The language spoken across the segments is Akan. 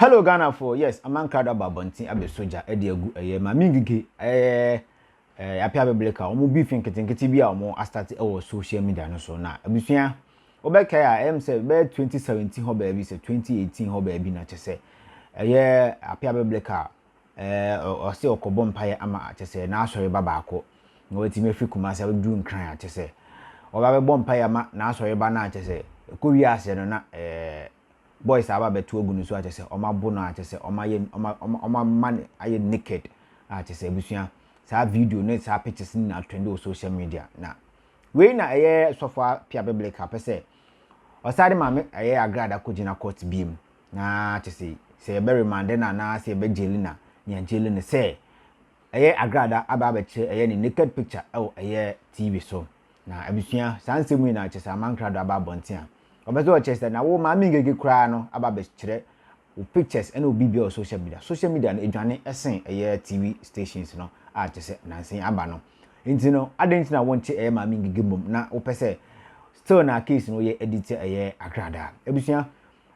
Hello Ghana for yes, Amankrado babontin abe soja e de agu Maame Ng3g3 Appiah bebeleka omo beef nketenkete bi a omo start e social media no so na abusua obeka ya say be 2017 ho ba bi say 2018 ho ba bi na chese Appiah bebeleka o se okobo mpaye ama chese na asori baba akọ na wati me fikuma se du nkran a chese oba be bom mpaye ama na asori ba na chese ko wi ase no na boys aba betu ogunu so achese oma bono achese oma man aye naked achese ebusua sa video ne sa pictures na trend o social media na we na sofa Appiah bebeleka pese osade Maame agrada kogina court bim na achese se be remand na se be jeli na nya jeli ne se agrada aba be che ni naked picture TV so na ebusua sansemu na achese Amankrado aba bontia obezo ochese na wo Maame Ng3g3 kra no aba be kire o pictures and obi bi o social media na edwane esen TV stations no a chese nansen aba no enti no adenti na wonche Maame Ng3g3 bom na wo pese still na case no edit agrada ebusia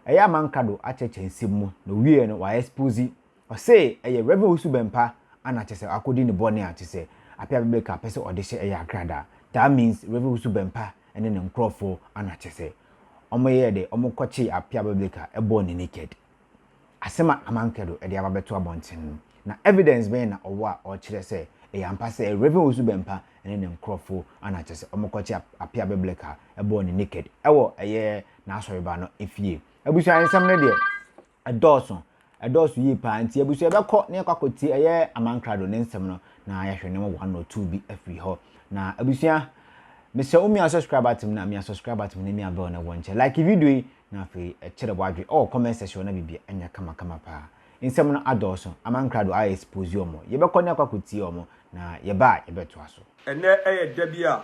Amankrado acheche nsemu no wie no wa expose o say Owusu Bempah ana chese akodi ni bone a chese Appiah bebeleka pese odehye agrada. That means Owusu Bempah ene ne nkrofo ana chese omo de omo kochi Appiah bebeleka ebo ne naked asema Amankrado de ababeto abonten na evidence be na owo a o kire se ampa se Owusu Bempah ene ne nkrofo ana chese omo kochi Appiah bebeleka ebo ne naked ewo na asori ba no efie abusu ansam ne de edoso yi pa anti abusu ebekọ ne kwakoti Amankrado ne nsem no na ya hwene mo 1 or 2 bi afri ho na abusu Mr. Umi subscribe to me na me subscribe to me na me na wonche like video na fe chere bwadwe comment section na bibia anya kama pa insem no adoso Amankrado a expose omo yebekọ ne kwakoti omo na yeba yebeto aso ene da bia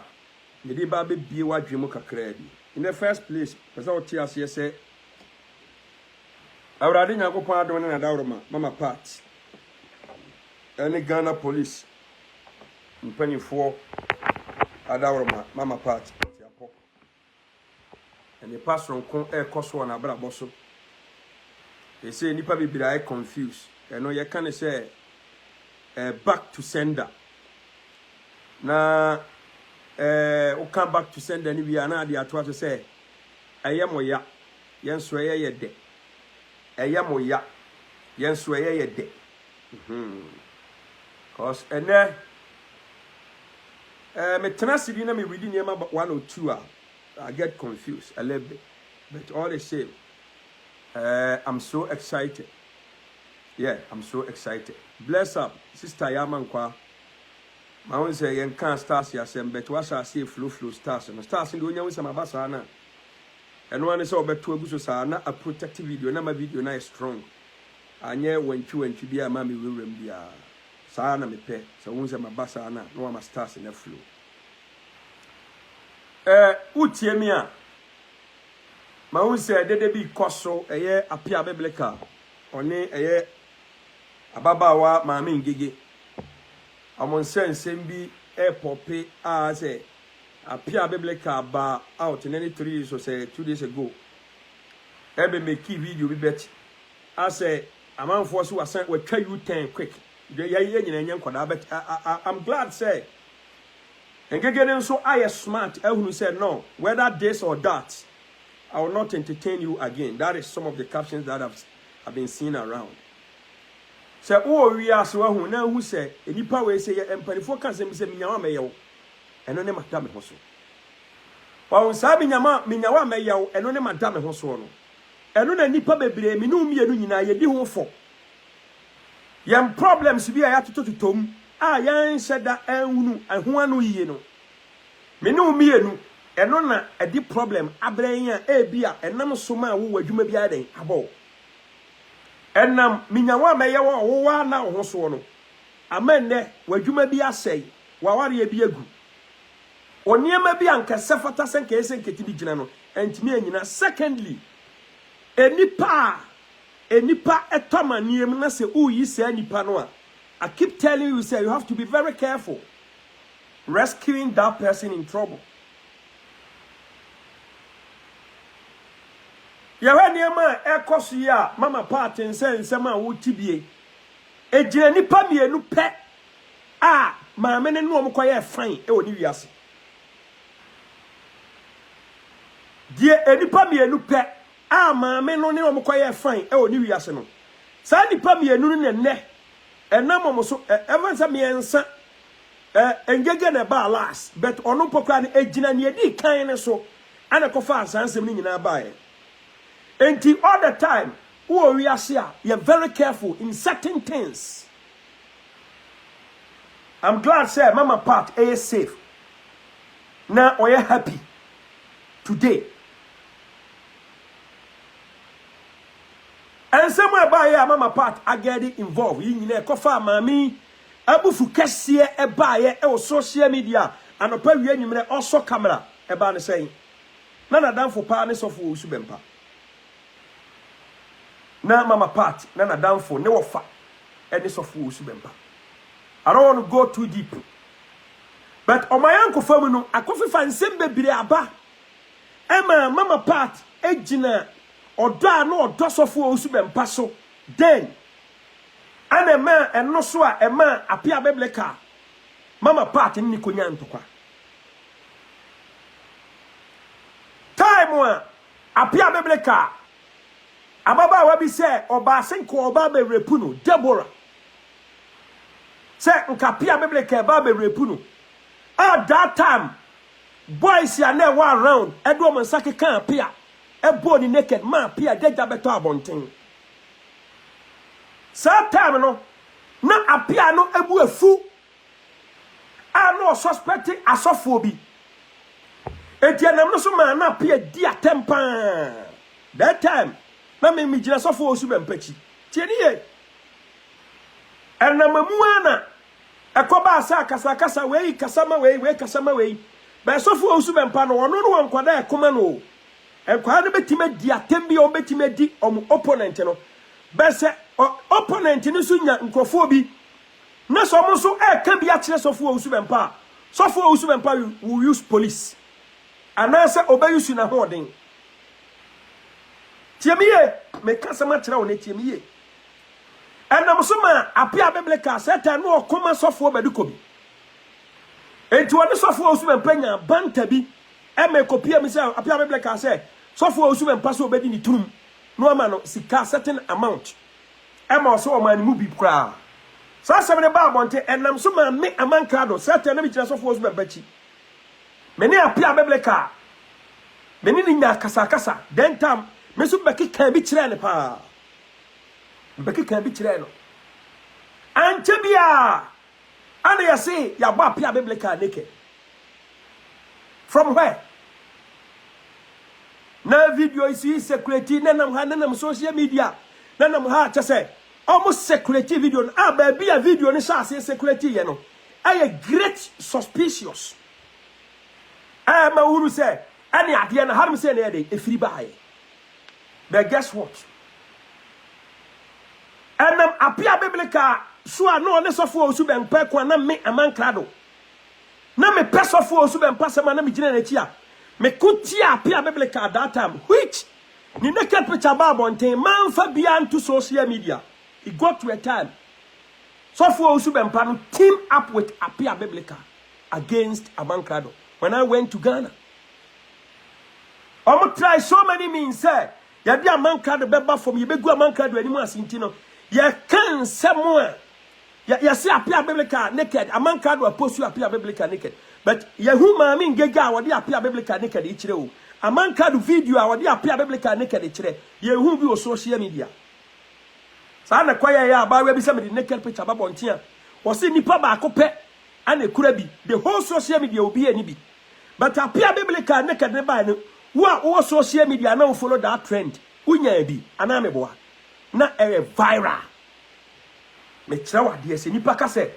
me di ba be bie wadwe mu kakra bi in the first place pesa o ti ase se awrade nyakopon adom na dawroma mama part ene Ghana police mpanifo adawroma mama part yapo ene pasron kon koso na bra boso they say nipa bibira confused eno ye kan say back to sender na o come back to sender ni bia na de ato to say moya yenso de moya yenso de cause ene me tenacity na me reading nema 1 or 2 I get confused a little bit, but all the same I'm so excited. Yeah, I'm so excited. Bless up sister Yamankwa. My own say yen can stars yasem, but what I say flow stars and stars in the onya with mabasa na and one is over to abuso sa na a protective video na my video na is strong anye wentwi bia mama wewrem bia sa na me pe so won say mabasa na no am stars in the flow utie mi a ma won say dede bi koso Appiah bebeleka one ababawa Maame Ng3g3 amon sensem bi popi a say Appiah bebeleka ba out in any 3 years or say 2 days ago ebe make video bi bet I say amount for so was we try you 10 quick but I'm glad say Ng3g3 so I smart who said no whether this or that I will not entertain you again. That is some of the captions that have been seen around. So we are so who say nipa we say empanifo kan say minyawa meyew eno ne madame ho so wa sa minyawa meyew eno ne madame ho so no eno na nipa bebre mi no mienu nyina ye di ho fo yam problems bi aya tototom yan sheda enhunu ho anu yiye no mi no mienu eno na edi problem abran ya bia enam so ma wo wadwuma bi aden abo enam minyawa meyew wo wa na ho so no amenne wadwuma bi asai waware bi agu oniema bi anka sefata senka esenketi bi gina no entimi anyina. Secondly enipa etomaniem na se uyi se enipa no a I keep telling you say you have to be very careful rescuing that person in trouble. Yawe niema ekoso ya mama party nsɛm a wotibie. Ejina nipa mienu pɛ a maame ne no omkoye fan e oni wiase. Die enipa mienu pɛ a maame no ne omkoye fan e oni wiase no. Sa nipa mienu ne ne enam so evansa miensa engege na ba last but ono pokra ne ejina ne edi kan ne so ana kofa asansem ni nyina baaye. Enti all the time who we are here, you're very careful in certain things. I'm glad say mama part is safe. Now we are happy today. And somewhere by here mama part I get it involved. You know kofa mami abufu kese e baye e social media and opa wi anyimre also camera e ba ne saying. Nana dan for pa ne so for Owusu Bempah. Na mama part na danfo ne wofa any so for Owusu Bempah. I don't want to go too deep. But on my uncle family no akofi fa nsem bebire aba. Emma mama part ejina oda no odo so for Owusu Bempah so. Then ana ma eno so a ema Appiah bebleka mama part ni konya ntokwa. Time wa Appiah bebleka ababa wa bi se oba senko oba be repu no Deborah se nka Appiah bebleka ba be repu no at that time boys ya na wa around edo mo nsake kan Appiah e bo ni naked ma Appiah deja beto abonten sa time no na Appiah no ebu afu a no suspecting asofo bi etianam no so ma na Appiah di atempa that time na me gina so for Owusu Bempah chi tieni ye enamamu ana ekoba asa kasa we kasama we kasama we ba so for Owusu Bempah no wono no wankwada ekoma no ekwa ne betime di atembi o betime di opponent no ba se opponent ni so nya nkrofo bi na so mo so eka bi a kire so for Owusu Bempah so for Owusu Bempah will use police anase obayusu na hoden tiemiye me kasama kira wona tiemiye enam so ma Appiah bebleka seta no okoma sofo badikobi enti wona sofo Owusu Bempah nya banta bi e me kopia mi se Appiah bebleka se sofo Owusu Bempah so obedi ni turum no ama no sika certain amount e ma so o man mu bi kra so asem ne ba bonte enam so ma me Amankrado seta na bi kira sofo Owusu Bempah chi me ne Appiah bebleka me ni nya kasa then time me so beki kan bi kire ne pa beki kan bi kire no ante bia ana ya say ya ba Appiah bebleka naked from where na video is security na nam social media na nam ha cha say almost security video ah ba bia video ni sha say security ye no ay great suspicious ma wuru say ani ade na harum say na dey efiri baaye. But guess what? And Appiah bebleka so no ne so for Owusu Bempah kwa na me Amankrado. Na me person for Owusu Bempah se ma na me gina na chi a. Me kutia Appiah bebleka at that time which ni naked picture ba bonten man fa bia into social media. It got to a time so for Owusu Bempah no team up with Appiah bebleka against Amankrado when I went to Ghana. I'm try so many means say ya di Amankrado beba from ye begu Amankrado ani mu asinti no ye kan semwa ya see Appiah bebleka naked Amankrado apostu Appiah bebleka naked but ye hu Maame Ng3g3 awodi Appiah bebleka naked e kire o Amankrado video awodi Appiah bebleka naked e kire ye hu bi o social media sa na kwaya ya ba we bi se me di naked picture ba bontia wo se nipa ba akopɛ ana ekura bi the whole social media obi ani bi but Appiah bebleka naked ne ba no wo social media na follow that trend unya bi ana me boa na viral me kira wade ese nipa ka se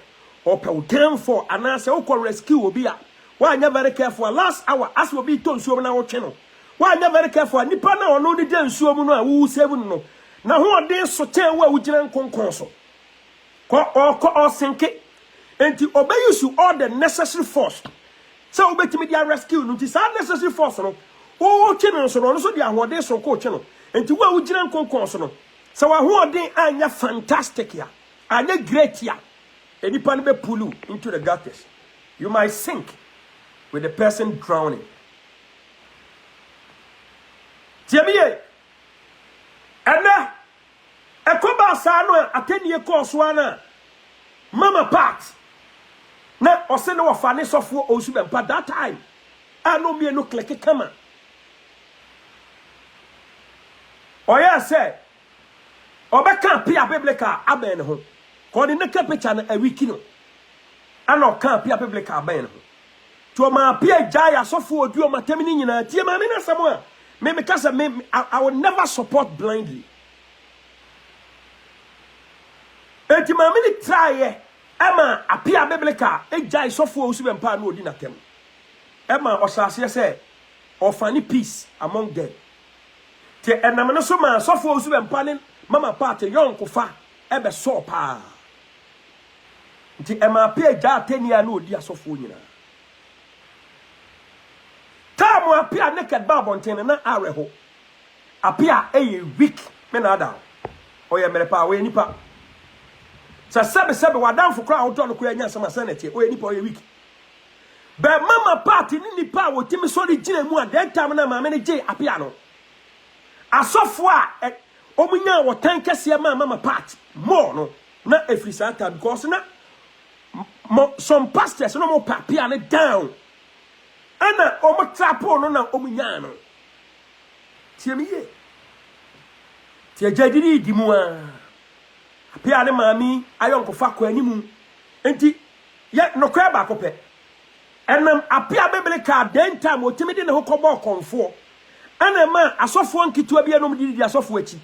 ope udem for ana se wo rescue obi a wa anya very careful last hour as we be to nsuom na wo twe no wa anya very careful nipa na ono de nsuom no a wo save no na ho ode so ten wa wugina nkonkon so ko sinke enti obeyusu all the necessary force so obetimi dia rescue no ti sa necessary force no o cheno so no so dia hode so ko cheno enti wo ugina nkonkon so no so wa ho odin anya fantastic ya anya great ya enipa no be pull you into the gutters. You might sink with the person drowning. Tiamiye ena ekoba sa no atenie course wana mama part na ose no wafa ne sofo Owusu Bempah that time no me no click kama oya say obeka Appiah biblical aben ho ko ni neka picture na a wiki no ana ka Appiah biblical aben ho to ma Appiah jaya sofo odu o matam ni nyina tie ma me na samo a me kasa me I will never support blindly. Enti ma me ni try Emma Appiah biblical jaya sofo Owusu Bempah no odi na tem Emma osase say ofani peace among them. Ti enam no so ma sofo Owusu Bempah ne mama party yonko fa ebe so pa. Nti Emma Appiah ja atenia na odi asofo nyina. Tamu Appiah naked babonten na areho. Appiah weak me na ada. Oye merepa we nipa. Sa sebe wadamfo kra odo no ko anya sama sanete oye nipa oye weak. Be mama party ni nipa wo timi so de gina mu a den time na Maame Ng3g3 Appiah no. Asofo a omunya wo tankese mama party more no na efrisa time because na some pastors no mo Appiah ne down. Ana omo trapo no na omunya no. Tiemiye. Tie jadiri di mu a. Appiah ne mami ayonko fa ko animu. Enti ye no kwa ba ko pe. Enam Appiah biblical den time otimi de ne ho kobo konfo. Ana ma asofo nkitu bia no mdidi asofo achi.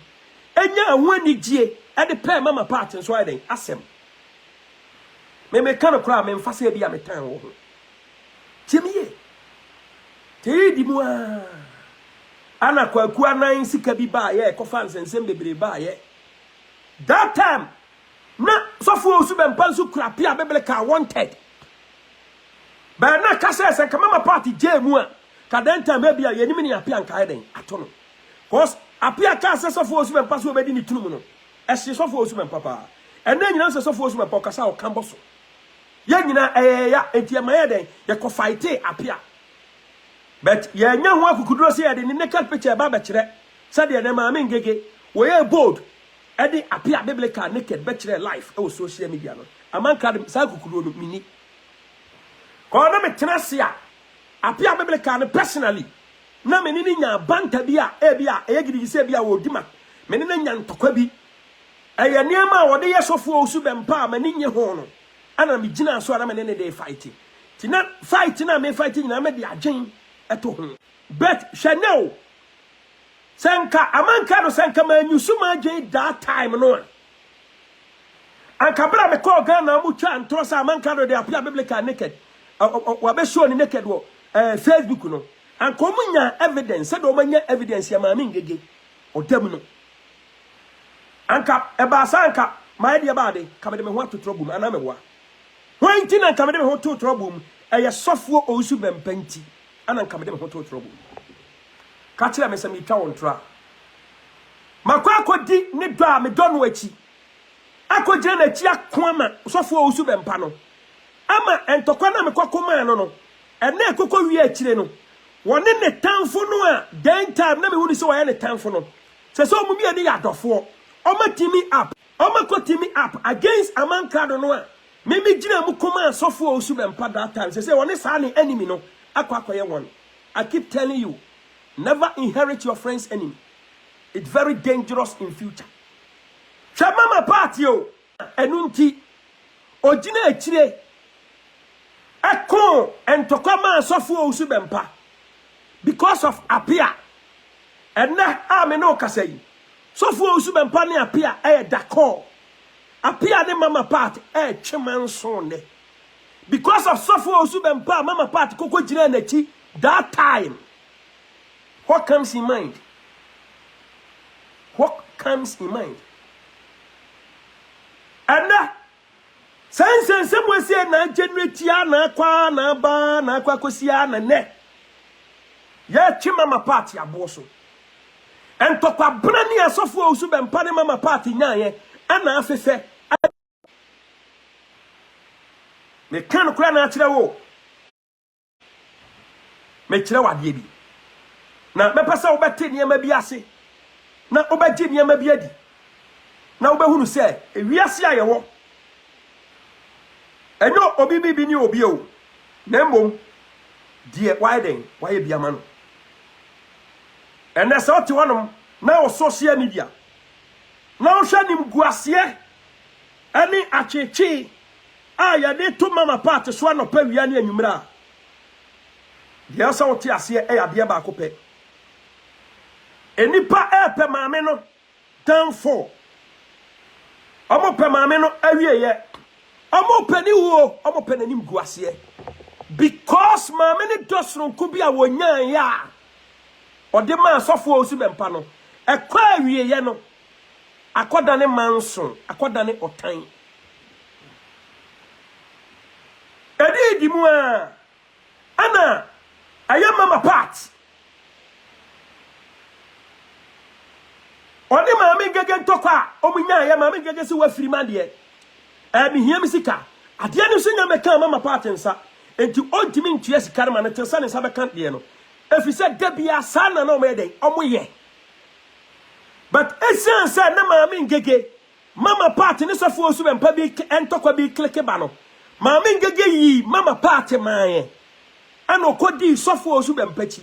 Enya ahu anigye e de pe mama part nso aden asem. Me kan kra me mfase bia metan wo ho. Tiemiye. Te di mu a. Ana kwaku anan sika bi ba ye kofa nsensem bebre ba ye. That time na sofo Owusu Bempah su kra Appiah biblical wanted. Ba na kasa se mama party jemu a ka den time bia ye nimi ni Appiah nkai den atono. Cause Appiah ka se sofo Owusu Bempah so obedi ni tunu mu no. Ehye sofo Owusu Bempah pa. Ena nyina se sofo Owusu Bempah kasa o kambo so. Ye nyina ya entiema ye den ye ko fight Appiah. But ye nya ho akukuduro se ye de ni naked picture ba ba kire. Sa de na Maame Ng3g3 wo ye bold. E de Appiah biblical naked be kire life e wo social media no. Amankrado sa akukuduro no mini. Ko na me tena se a Appiah biblical no personally na me ni nya banta bia e bia e gidi se bia wo dima me ni nya ntokwa bi e ye niam a wo de ye sofo Owusu Bempah ma ni nye ho no ana me gina so ara me ne de fight ti na fight na me fight na me de agyen eto ho but Chanel senka Amankrado senka ma nyusu ma agyen that time no anka bra me call Ghana mu twa ntro sa Amankrado de Appiah biblical naked wa be show ni naked wo Facebook no and komunya evidence said o manya evidence ya Maame Ng3g3 odam no anka eba sanka my dear body kamede me ho to trouble ana me wa when tina kamede me ho to trouble eye sofo Owusu Bempah nti ana kamede me ho to trouble ka kire me se me twa wontra makwa akodi ne do a me do no achi akogire na achi akoma sofo Owusu Bempah no ama entokwa na me kwakoma no ene ekoko wi achire no woni ne tanfo no a den time na me huni se wo ye ne tanfo no se so mu bi ade ya dofo oma timi up oma ko timi up against Amankrado no a me gina mu koma sofo Owusu Bempah that time se woni sa ne enemy no akwakoye won. I keep telling you, never inherit your friend's enemy. It's very dangerous in future. Mama party o enunti ojina achire Eko entokoma sofo Owusu Bempah because of Appiah. And na ame no kasai. Sofo Owusu Bempah ni Appiah d'accord. Appiah ni mama part cheman sonde. Because of Sofo Owusu Bempah mama part koko jina nachi that time. What comes in mind? What comes in mind? And sense we say na generate ya na kwa na ba na kwa kosia na ne. Ya chi mama party aboso. and tokwa brani asofo Owusu Bempah ne mama party nyaye ana afefe me kan kura na akire wo me kire wade bi na me pesa wo bete niam bi ase na wo bagye niam bi adi na wo behunu se ewiase ayewo enyo obi bi ni obi o na mbom die widen waye biama no ene se oti wonom na o social media na o hwa nim guase ani achechi ya de to mama part so no pa wia ne anwumra de asa wo ti ase ya de ba akopɛ enipa pe maame no tanfo omo pe maame no awieye omo pe ni wo omo pe nanim guase because maame ne dosron ko bia wonyan ya ode ma asofo Owusu Bempah no ekwa awieye no akoda ne manso akoda ne otan edi mu ana aya mama part odi maame ngege ntokwa omunya aya maame ngege se wafiri made mi hia misika ade ne so nya meka mama part nsa enti ontimi ntue sika ma ne tensa ne sa beka de no efise dabia sana na omeden omoye but essence na maame ngege mama part ne sofo Owusu Bempah bi entokwa bi kleke ba no maame ngege yi mama part maaye ana okodi sofo Owusu Bempah chi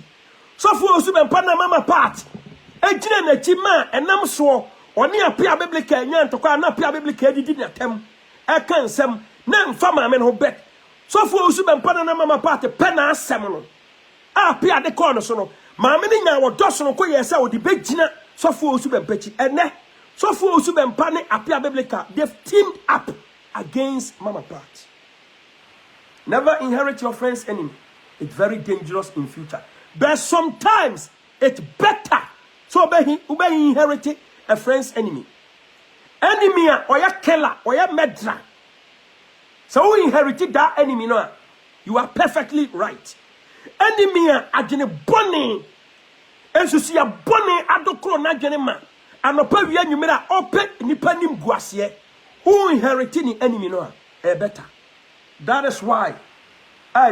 sofo Owusu Bempah na mama part ejina na chi ma enam so oni Appiah biblical nya ntokwa na Appiah biblical didi na tem e kan nsem na mfa maame no bet sofo Owusu Bempah na mama part pe na asem no Appiah de call no so no maame ni nya wo doso no ko yesa wo di begina sofo Owusu Bempah chi ene sofo Owusu Bempah ne Appiah biblical they've teamed up against mama part. Never inherit your friend's enemy. It's very dangerous in future. But sometimes it's better. So ube inherit a friend's enemy. Enemy or ya killer or ya medra. So who inherited that enemy no? You are perfectly right. Enemy ajene boni. Enso si ya boni adokro na jene ma. Anopa wi anwumira ope nipa nim guase. Who inherited the enemy no? Better. That is why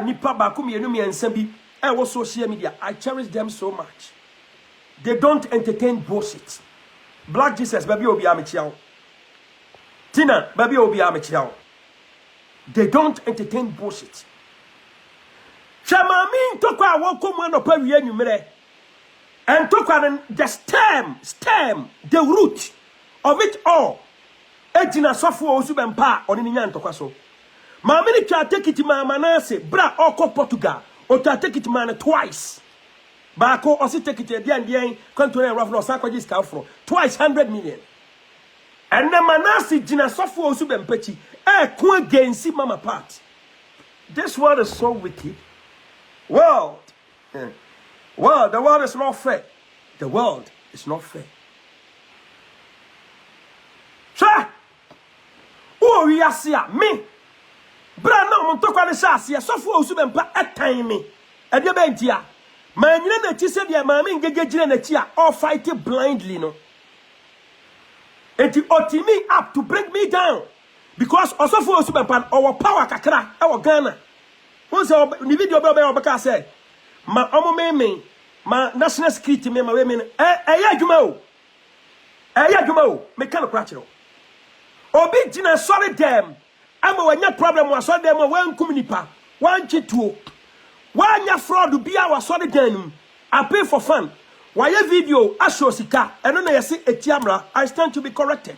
nipa ba kum yenu mi ensembi was social media. I cherish them so much. They don't entertain bullshit. Black Jesus, baby obi amechiao. Tina, baby obi amechiao. They don't entertain bullshit. Chamami tokwa woko mu no pa wi anwumere. And tokwa the stem, the root of it all. Ejina sofo Owusu Bempah oni nya ntokwa so. Maame ni twa take it mama na se bra oko Portugal o twa take it man twice baako o se take it dia ndien control rough no sakwaji ska fro twice 100 million and the manasi jina sofo Owusu Bempah chi ko against mama part. This world is so wicked. World the world is not fair. The world is not fair. Sha o wi asia me bra na mo ntokwa ne shaase sofo Owusu Bempah etan me e de bentia ma nyina na chi se de maame ngege gire na chi a all fight blindly no enti otimi up to bring me down because sofo Owusu Bempah our power kakra e wo Ghana won se ni video be obeka say ma omo me ma national security me ma we me ya adwuma o me kan kra kire obi gina sorry dem ama wanya problem wa so dem wan kum nipa wan chituo wanya fraud bia wa so dem I pay for fun why video asho sika eno na yesi etiamra I stand to be corrected.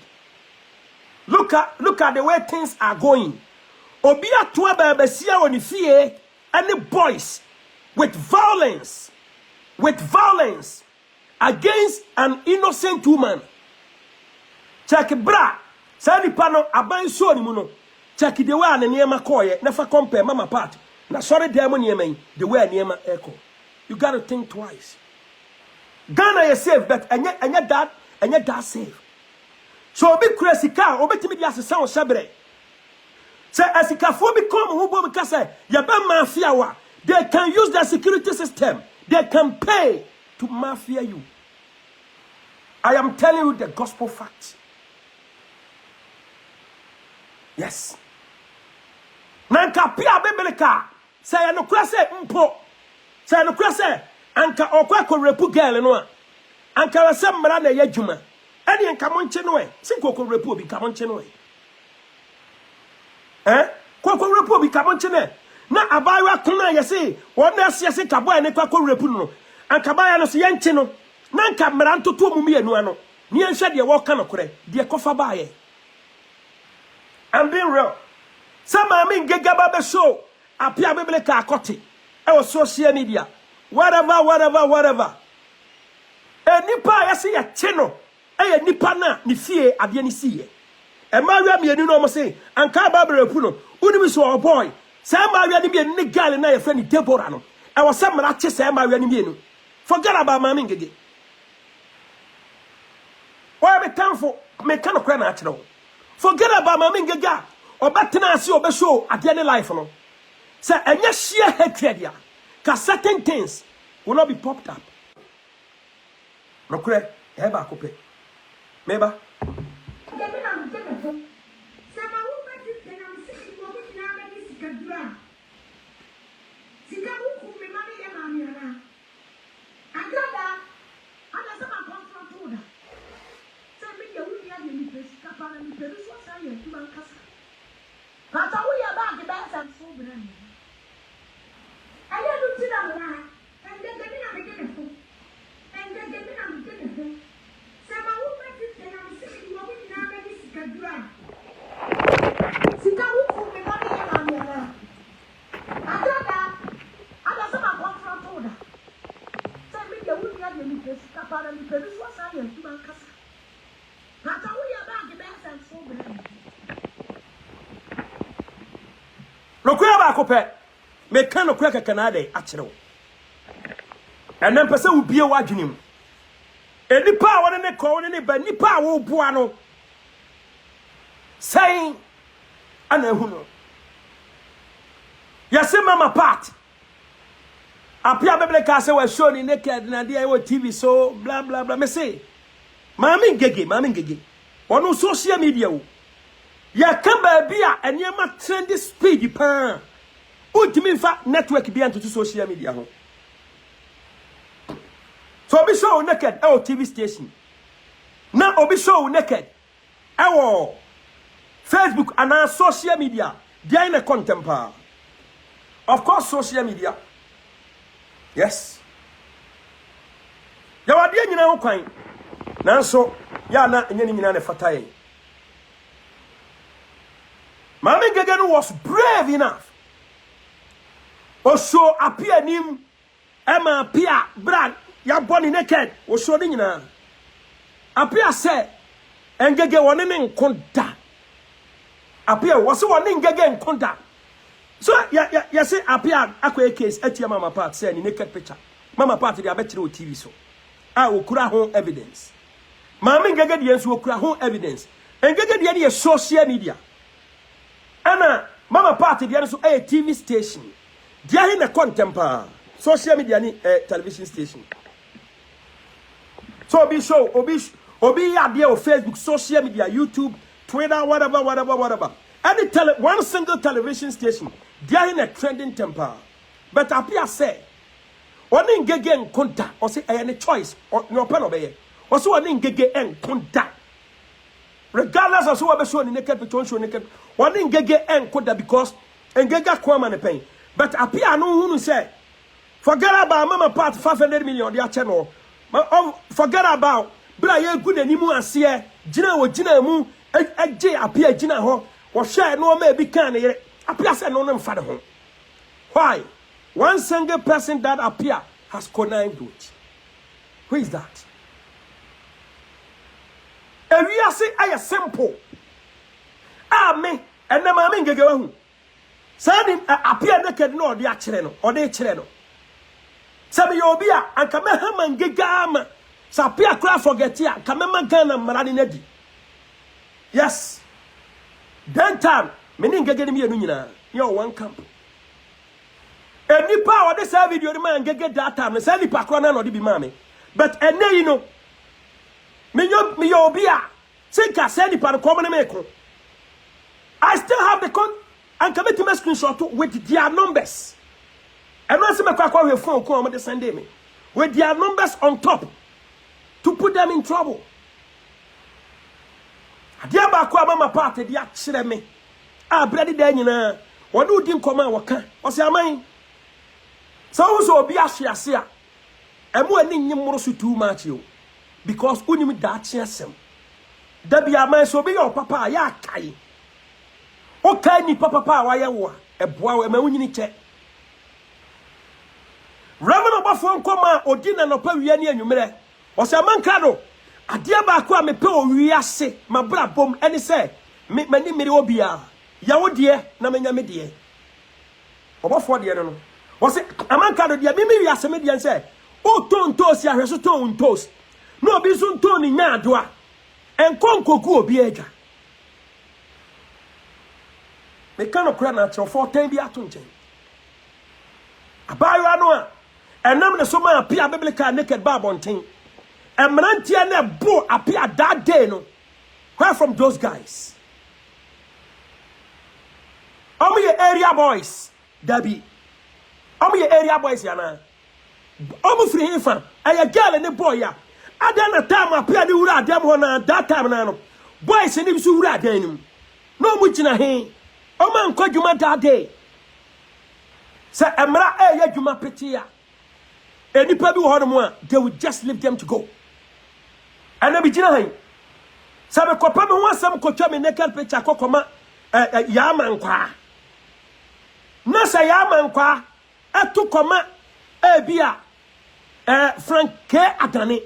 Look at the way things are going. Obi atoa babasia woni fie any boys with violence against an innocent woman. Check bra sani pano aban so ni mu no check the way an niema koye never compare mama part na sorry dem niema the way niema echo. You got to think twice. Ghana is safe but anya that safe. So obi crazy car obetimi dia sesa o sebre say asikafo bi come who bo ka say ya ba mafia wa they can use their security system, they can pay to mafia you. I am telling you the gospel fact. Yes. Nanka Appiah bebeleka say no kwase mpo. Say no kwase anka okwa ko repu girl no a. Anka wase mmara na yadwuma. Eni anka monche no e. Si ko repu obi ka monche no e. Ko repu obi ka monche ne. Na abawa tona yesi wona yesi ka boy ne ko repu no. Anka baya no so yenche no. Nanka mmara ntoto mu mienu ano. Ni enhwe de wo ka no kore. De kofa baaye. I'm being real. Some Maame Ng3g3 be show Appiah bebeleka akoti. Ewo social media. Whatever. Nipa yesi ya cheno. Nipa na ni fie ade ni siye. Maria mienu no mo say anka ba berepu no. Uni bi so boy. Say Maria ni mienu ni girl na ye friend Deborah no. Ewo say mara che say Maria ni mienu. Forget about Maame Ng3g3. Why be thankful me kan okra na achiro. Forget about Maame Ng3g3. Obatena asi obeshow ade ne life no. Say enya share hatred ya. Ka certain things will not be popped up. No kure eba kope. Meba. No kura ba kope me kan no kura kakana de akyerew enem pese wo bie wadwenem enipa a wone ne ko wone ne ba nipa a wo boa no sai ana hu no yase mama part Appiah bebeleka say we show ni naked na dia wo TV so blah blah blah me say Maame Ng3g3 ono social media wo ya ka ba bia enema trend speed pa ultimate fa network bia into social media ho so obi show naked e TV station na obi show naked e Facebook and social media dia in a contemporary of course social media yes ya wade nyina ho kwan nanso ya na nyene nyina ne fataye Maame Ng3g3 was brave enough. Also Appiah nim Emma Appiah brand ya body naked o show ni nyina. Appiah say Ng3g3 woni ne nkonda. Appiah was woni Ng3g3 nkonda. So ya say Appiah akwa case atia mama part say ni naked picture. Mama part dey abetire o TV so. Okura ho evidence. Maame Ng3g3 dey enso okura ho evidence. Ng3g3 dey social media. Ana mama party dia so a TV station dia hi na contemporary social media ni television station so obi ya dia o Facebook social media YouTube Twitter whatever any one single television station dia hi na trending temper but Appiah say oni Ng3g3 nkonta o say any choice no pen obeye o say oni Ng3g3 nkonta regardless of what show ni naked picture show naked one Ng3g3 encoda because Ng3g3 kwama ne pen but Appiah no hunu say forget about mama part 500 million dia channel forget about bra ye gu nanimu ase gina mu agye Appiah gina ho wo hwe no ma bi kan ne yere Appiah say no mfa de ho why one single person that Appiah has connived with who is that we say I simple. Me and the Maame Ng3g3 Sani Appiah naked no de akere no or de kire no. Sabi obi a anka me ha Ng3g3 ama. Sa Appiah kra forget ya ka me magana marani nadi. Yes. Then time me Ng3g3 me anu nyina. Yo one camp. Enipa o de sa video de Ng3g3 that time. Sa nipa kra na no de bi ma me. But ene you know Me obia. Say ka send the pan come me ko. I still have the con and come to my screenshot with their numbers. And not say me kwa we phone ko me send me. With their numbers on top to put them in trouble. Adia ba kwa mama party dia kire me. Ah bredi da nyina. Wode udi nkoma waka. O se aman. So so obi ahyease a. Emu ani nyimoro so too much yo. Because unim da chiasem. Da bia man so obi your papa ya kai. O kai ni papa wa ye wo. Eboa we ma unyini che. Reverend Obafo nkoma odi na no pa wi ani anwumere. O se Amankrado. Adia ba kwa me pe o wi ase. Mabra bom eni se mani mere obia. Ya wo de na menya me de. Obafo de no. O se Amankrado de me wi ase me de se. O tontos ya hweso tontos. No obi so nton ni nya adoa. Enkonkoku obi ega. Me kan okra na che 14 bi ato nchen. Abayo ano a enam ne so ma Appiah biblical naked babonten. Emrantia na bo Appiah that day no. Where from those guys? Omo ye area boys. Dabi. Omo ye area boys yana. Omo free infam. Aya girl ne boy ya. Ada na time Appiah di wura adem ho na that time na no. Boys ni bi so wura adan no mu gina he. Omo anko dwuma that day. Say emra ya dwuma petia. Enipa bi wo ho no mo a they will just leave them to go. Ana bi gina he. Sabe kopa me ho asem kotwa me naked picture kokoma ya mankwa. Na say ya mankwa etu koma bia Frank K Adane.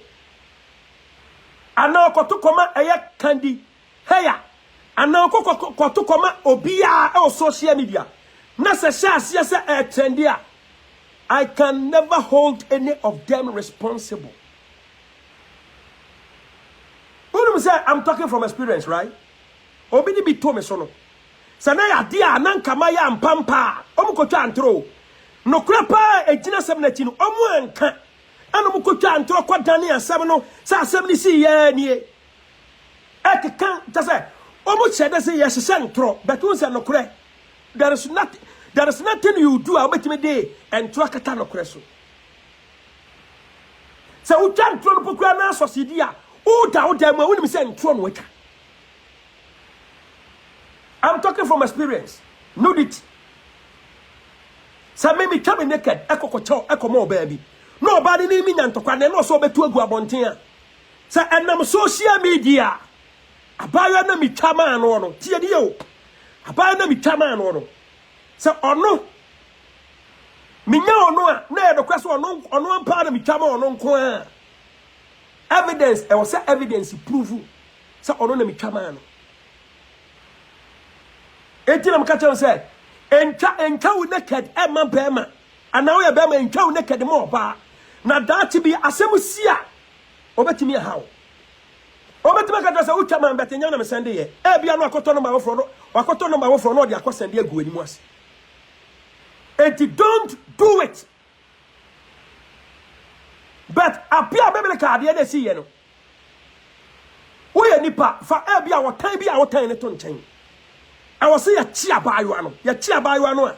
Ana okoto koma kandi heya. Ana okoto koma obia e social media. Na se say trendy. I can never hold any of them responsible. Say I'm talking from experience, right? Obi ni bi to me so no. Sana ya dia nankama ya mpampa. Omu kotwa antro. No krapa ejina sem na ti no omu anka. Ana mu kotwa antro kwa dane asem no. Sa asem ni si ye nie. Kan ta say omu chede say yes se antro. But won say no kre. There is nothing you do abetime dey antro kata no kre so. Say u antro no pokura na asosidi a I'm talking from experience. Know it. So maybe come naked, echo more baby. Nobody need me to can no so be to go abontia. So and I'm social media. Abaya na mi chama no. Tie dio. Abaya na mi chama no. So ono. Minya ono a na do kwaso ono ampa na mi chama ono nko. Evidence, I was say evidence prove. So ono na mi chama no. Enti na mkacha say enka wo naked e man bema. Ana wo ya bema enka wo naked mo ba. Na that be asem sia. Obetimi hawo. Obetimi ka say wo chama mbete nya na me sende ye. E bia no akoto no ma wo fro no. Akoto no ma wo fro no de akosende agu ani mu ase. Enti don't do it. But Appiah biblical de dey see ye no. Wo ye nipa fa e bia wotan ne to nchen. I was say ya chia bayo ano. Ya chia bayo ano a.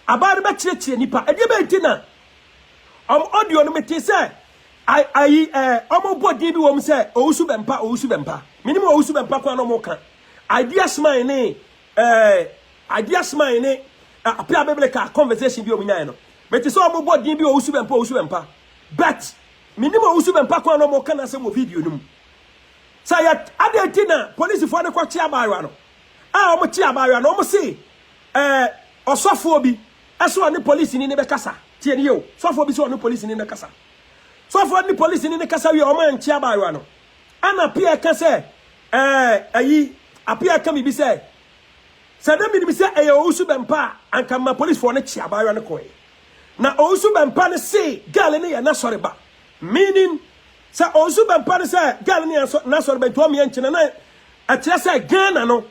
Abade be chire nipa. E de be ntina. Audio no meti say omo body bi wo m say Owusu Bempah. Minimum Owusu Bempah kwa no mo kan. Ideas mine ne Appiah biblical conversation bi o munyan no. Meti say omo body bi Owusu Bempah. But minimum Owusu Bempah kwa no mo kan na say mo video no. Say ya ade ntina police for ne kwa chia bayo ano. Omo chia bayo no omo say osofo bi eso ne police ni ne be kasa tie ne yo sofo bi so ne police ni ne kasa sofo ne police ni ne kasa wi omo chia bayo no ana Appiah ka say Appiah ka mi bi say na mi bi say Owusu Bempah anka ma police for ne chia bayo no koy na Owusu Bempah ne say girl ne ya na sorry ba meaning say Owusu Bempah ne say girl ne na sorry ba to mi enchina na atira say Ghana no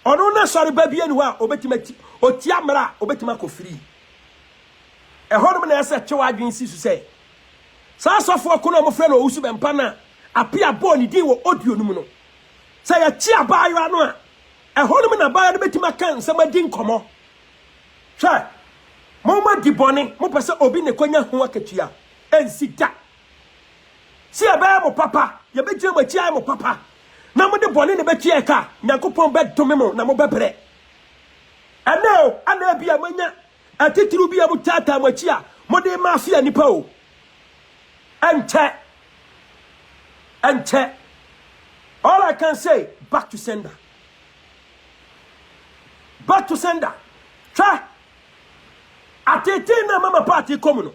ono na sorry ba bia ni wa obetimati otia mra obetima ko free e hono na ese chewa adwen si su say sa sofo ko na mo frɛ no Owusu Bempah na Appiah born ni din wo audio no mu no say ya chi abayo no a ehonu me na abayo no betima kan se ma din komo hwe mo ma di boni mo pese obi ne kwanya ho akatua ensita si abayo mo papa ye be gye mo chi ay mo papa na mo de boni ne be tua eka Nyankopon be dome mo na mo bebre ana bia manya atitiru bia mo tata mo chi a mo de mafia nipa o ante all I can say, back to sender. Back to sender. Try. Atete na mama party komuno.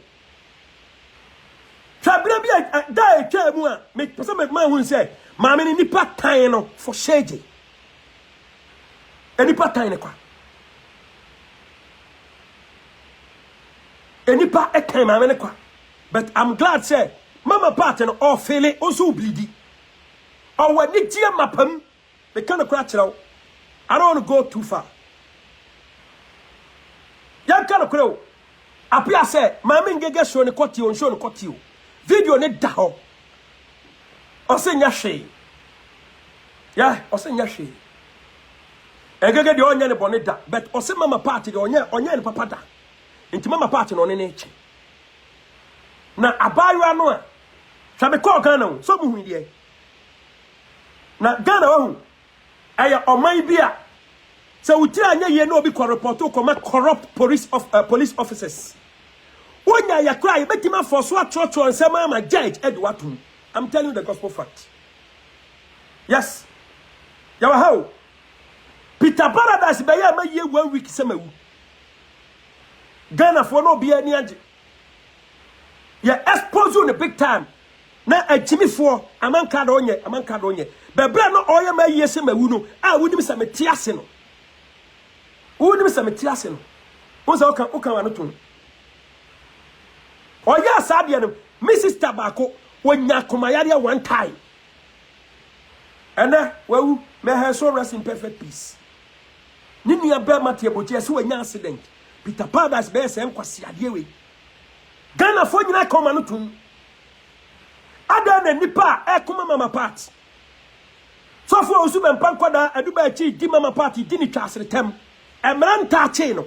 Try be die try mu a me person me man hu say, maame ni nipa tan no for shege. Enipa tan ne kwa. Enipa etan maame ne kwa. But I'm glad say mama party no all fele also bleedy. Or when you tear mapam, they kind of crash out. I don't want to go too far. Young kind of crow. Appiah said, Maame Ng3g3 show ne koti on show ne koti. Video ne daho. Ose nyashe. Yeah, ose nyashe. Ng3g3 de onya ne bone da, but ose mama party de onya ne papa da. Inti mama party no ne nechi. Na abayo ano a. Sabe ko Ghana so mu hu die. Na Ghana wahu aya oman bia se utira anya ye no obi ko report ko ma corrupt police officers wonya ya kra ye betima for so atroto nsema ama judge edwatum. I'm telling you the gospel fact. Yes, ya wa how Peter Paradise be ya ma ye 1 week semawu Ghana for no bia ni age ya expose you in the big time na ajimifo Amankrado onye bebra no oye ma yese mawu no a wunim se metiase no wo se oka wano to oye asade no Mrs. Tabako wonya komayare one time ena wawu me her so rest in perfect peace ni nua be mate boje se wonya accident Peter Paradise be se enkwase ade we Ghana fo nyina koma no to ada na nipa ekoma mama part so for Owusu Bempah kwada aduba chi di mama party di ni twasere tem emranta chi no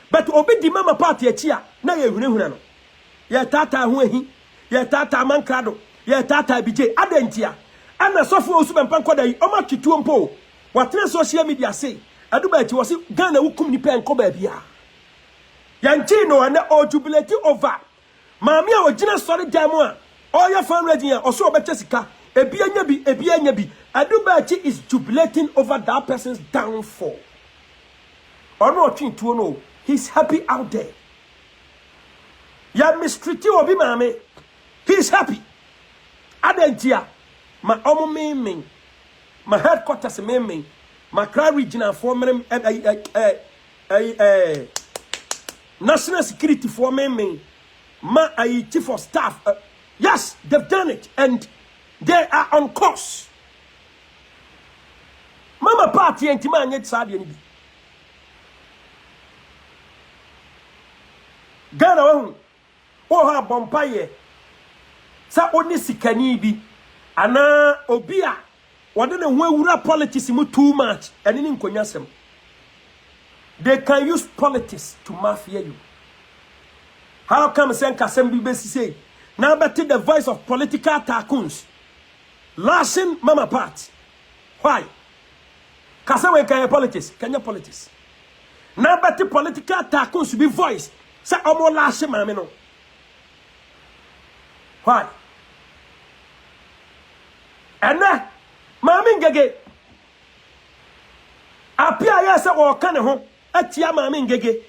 but obi di mama party achi a na ye hurehura no ye tata ho ahi ye tata Amankrado ye tata bije adantia ana so for Owusu Bempah kwada yi o ma twituo mpo watene social media say aduba chi wose Ghana wukum nipa enko ba bia yanchi no na o jubilate over maami a ogina sori jamu a oya fundraising a oso obeche sika ebi anya bi Adubachi is jubilating over that person's downfall. Or no to no, he's happy out there. Ya mistreaty obi maame, he's happy. Adentia, my omo my headquarters my Accra regional for national security for my chief of staff. Yes, they've done it and they are on course. Mama party entima anye tsade ni bi. Ghana wahu o ha bompaye sa oni sikani bi ana obi a wode ne ho awura politics mu too much ene ni nkonyasem. They can use politics to mafia you. How come sen kasem bi besi say now better the voice of political tycoons lashing mama part. Why? Kasa when Kenya politics. Now better political tycoons be voice. Say omo lash mame no. Why? And now Maame Ng3g3 Appiah ya say o ka ne ho atia Maame Ng3g3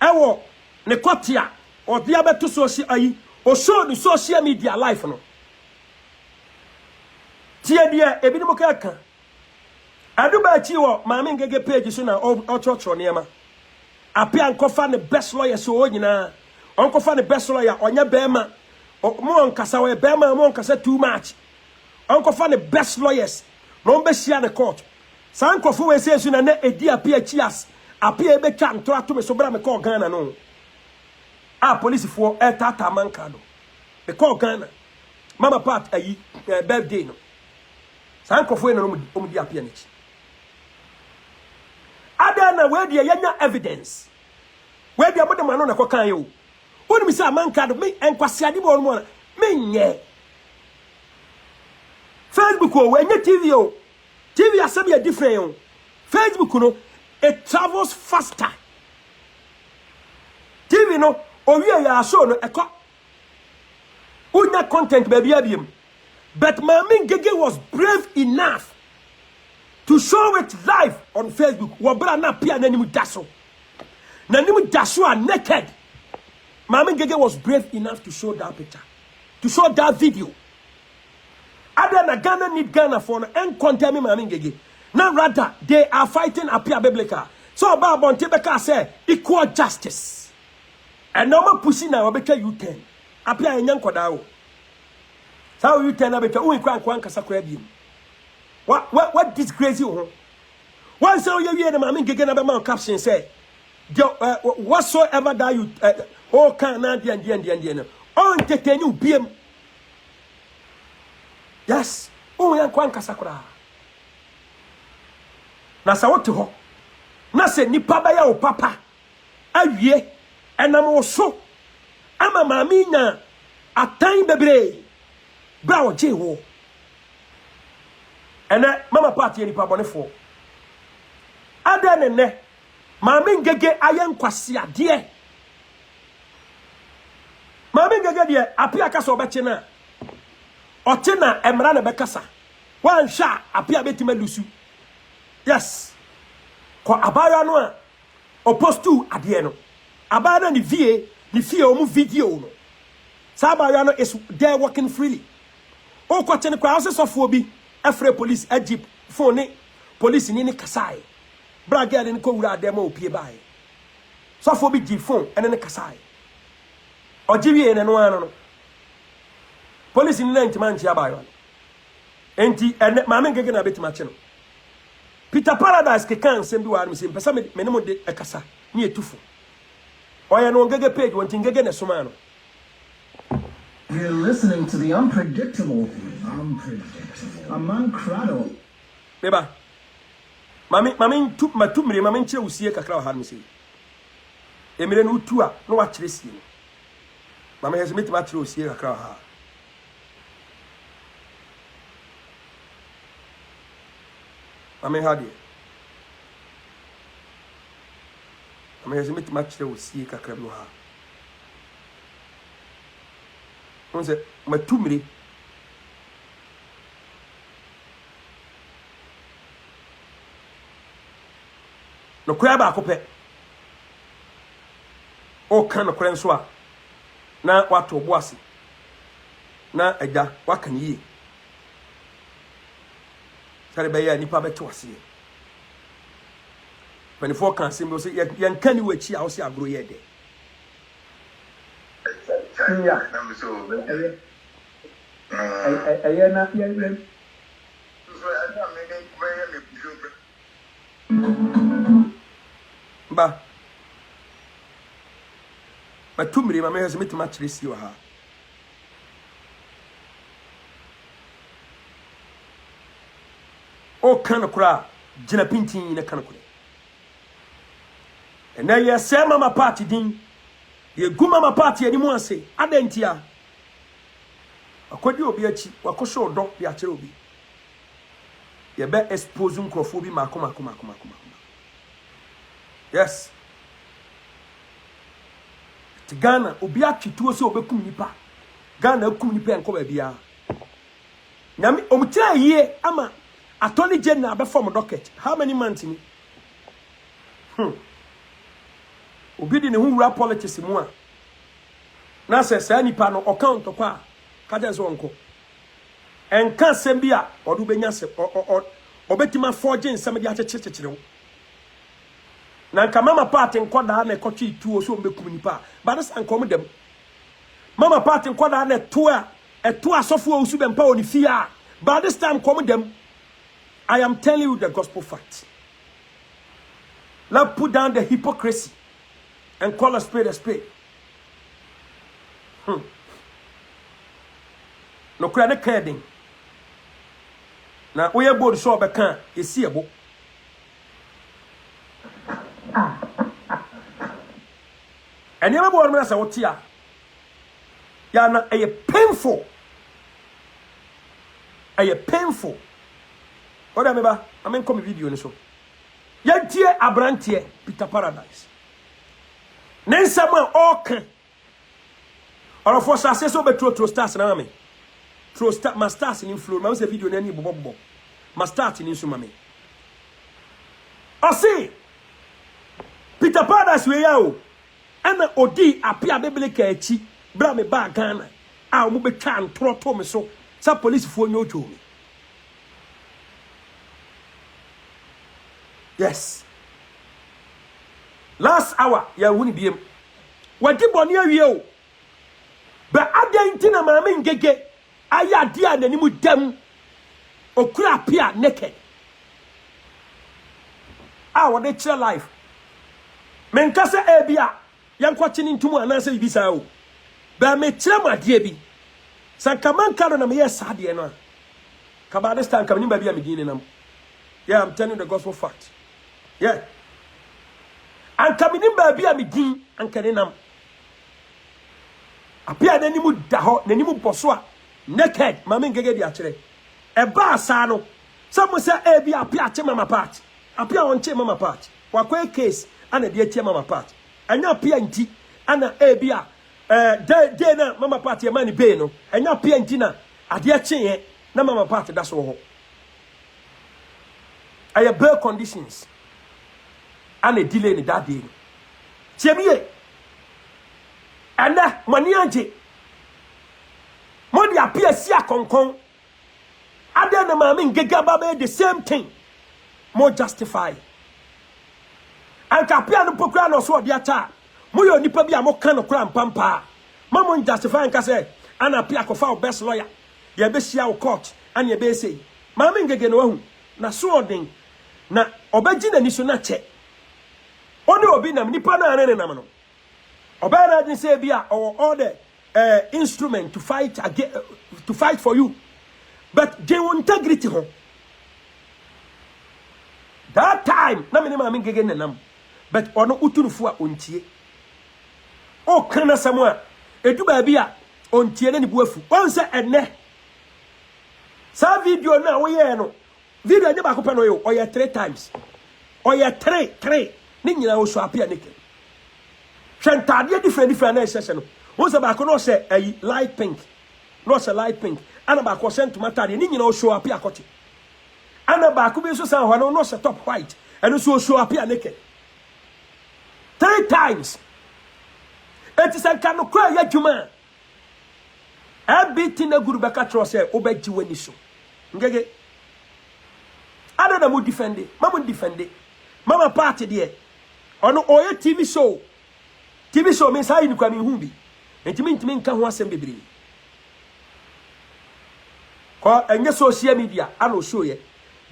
ewo ne kotia o dia beto social ayi o show the social media life no. Tie dia ebi ni mo ka kan Adubachi wo Maame Ng3g3 page so na o chocho niema. Appiah nkofa ne best lawyer so o nyina. Onkofa ne best lawyer onya bema. Mo onkasa we bema mo onkasa too much. Onkofa ne best lawyers. No be share the court. San kofu we say so na edi Appiah chias. Appiah be twa nto ato me so bra me call Ghana no. Police for tata Amankrado. Me call Ghana. mama part ayi birthday no san kofo no di Appiah nchi ada na we dia yanya evidence we dia bodem no na kokan yo woni mi say Amankrado me enkwasiade bo no me nye Facebook o we nye TV o TV asabi a different o Facebook no it travels faster TV no o wi ya show no eko unya content baby abiem but Maame Ng3g3 was brave enough to show it live on Facebook. Wabra na Appiah nanimu daso. Nanimu daso are naked. Maame Ng3g3 was brave enough to show that picture. To show that video. Other na Ghana need Ghana for and condemn Maame Ng3g3. Now rather, they are fighting Appiah biblical. So about Bontebeka say equal justice. And no more pushing now better you can. Appiah enyan kodao. So you can abeka u kwan kasa kwa bi. What disgrace you? Once you hear the Maame Ng3g3 na be caption say, whatsoever that you all can and on entertain you biem. Yes, oh yan kwan kasa kura. Na sa wote ho. Na se nipa ba ya o papa. Awie enam wo so. Ama maami na atan bebre. Bra wo je wo. Ene mama party nipa bonefo. Ada ne Maame Ng3g3 ayen kwase ade. Maame Ng3g3 de Appiah kasa obeche na. Oche na emra na bekasa. Wan sha Appiah betima lusu. Yes. Ko abaya no a opostu ade no. Abaya na ni vie omu video no. Sa abaya no is there working freely. O ko che ne kwa ase sofo bi afre police ajip phone police ni kasai. Bra girl ni ko wura ade ma opie bae. Sofo bi ji phone ene ne kasai. Ojiwie ne no ano no. Police ni na ntima ntia bayo. Enti ene Maame Ng3g3 na betima che no. Peter Paradise ke kan sembi wa mi sem pesa me ne mo de ekasa ni etufo. Oya no Ng3g3 page won Ng3g3 ne soma no. You're listening to the unpredictable Amankrado. Beba. Mami tu matumre mami nche usie kakra wa ha mi sei. Emire no utu a no wa kire sie. Mami hese metima kire usie kakra wa ha. Mami hadi. Mami hese metima kire usie kakra bi wa ha. Onse matumre no kwa ba akopɛ o kan no kora nso a na wato boase na agya wakan yie sare ba ya nipa bɛto ase penifo kan sim so yan kan ni wachi a wo se agro ye de Yeah. Ba matumri mama hese metima kire si wa ha o kan kura gina pintin ne kan kura ena ye se mama party din ye guma mama party ani mu ase adentia akodi obi achi wakosho odo ya kire obi ye be expose nkrofo bi makoma. Yes. Ghana obi atwituo se obekum nipa. Ghana akum nipa enko ba bia. Nyame omtira yie ama attorney general be form docket. How many months ni? Obi di ne hu wura politics mu a. Na se sa nipa no account kwa kaje so onko. Enka sem bia odu benya se obetima forging sem dia chechechechire. Na nka mama party nkoda na ekotwe tuo so mbekum nipa ba na sankom dem mama party nkoda na eto asofo Owusu Bempah oni fia ba this time come dem. I am telling you the gospel fact. Let's put down the hypocrisy and call a spade a spade. no kura ne kɛdin na oye board so obeka esi ebo and you board me say wotia ya na painful painful oda me ba amen come video ni so ya tie abrantie Peter Paradise nensama oka ora for success so be true stars na me true star ma stars in flow ma say video na ni bobo ma start ni so ma me o see Peter Paradise we ya o ana odi Appiah Biblical echi bra me ba Ghana a mo be twa ntoro to me so sa police fo nyojo me. Yes. Last hour ya wuni biem. Wadi boni awie o. Ba adan na Maame Ng3g3 aya dia nanimu dam okura Appiah naked. Wode kire life. Menkasa ebia yankwachi ni ntumu anase bibisa o. Ba me kire made bi. Sanka Amankrado na me yes ade no. Kaba this time kam ni ba bia me din nam. Yeah, I'm telling you the gospel fact. Yeah. And coming in baby a midin and caninam. Appiah nanimu daho, nanimu poswa, naked, Maame Ng3g3 actually. A bar sano. Someone say, be Appiah mama part. Appiah on che mama part. Wakwe case, and a dear mama part. And now PNT, and a Abia, Dana, mama party, a money beno, and now PNT, a dear chain, no mama party, that's all. I have bare conditions. And a delay in that day. Chemie. And that money anje. Money Appiah sia konkon. Other than Maame Ng3g3 the same thing. More justify. And Appiah no pokra no so dia ta. Moyo nipa bia mo kan no kra mpampa. Mamo justify nka say and Appiah ko fa best lawyer. Ye be sia wo court and ye be say. Maame Ng3g3 no hu. Na so odin. Na obaji na ni so na che. Only obi nam nipa na ane nam no. Obana din say bia or all the instrument to fight again, to fight for you. But they want integrity ho. That time na me Maame Ng3g3 nam. But ono utunufu a ontie. O kana samwa edu ba bia ontie na ni buafu. Won say enne. Sa video na wo ye no. Video nya ba ko pe no yo. O ye 3 times. O ye 3. Ni nyina wo so Appiah naked. Chantade different na session no. Wo se ba ko no se light pink. No se light pink. Ana ba ko sent matade ni nyina wo so Appiah kote. Ana ba ko bi so san ho no se top white. And so Appiah naked. 3 times. It is a kind of cry yajuma. Everything na guru beka tro se obaji wani so. Ngege. Ada na mu defend it. Mama defend it. Mama party there. Ono oye TV show. TV show means how you kwa mi humbi. Ntimi nka ho asem bebre. Ko enye social media ano show ye.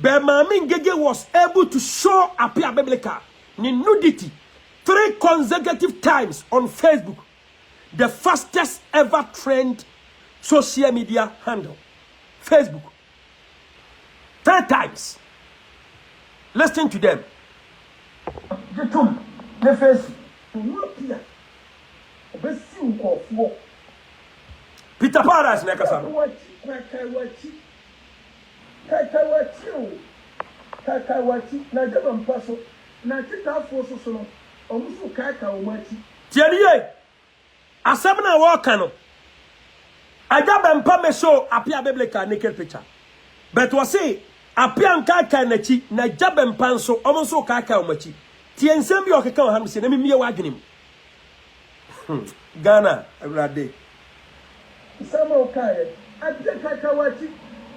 But Maame Ng3g3 was able to show Appiah Biblical ni nudity 3 consecutive times on Facebook. The fastest ever trend social media handle. Facebook. 3 times. Listen to them. The face. Peter Paradise na kasa. Kakawachi na jaba mpaso na kita foso so no omusu kaka omachi Tieniye asem na wo kan no ajaba mpa me show Appiah Biblical naked picture but we say Appiah kaka na chi na jaba mpa nso omusu kaka omachi tie nsem bi okeka o ha se na mimie wadwenem Ghana everyday sama okaye adde kakawachi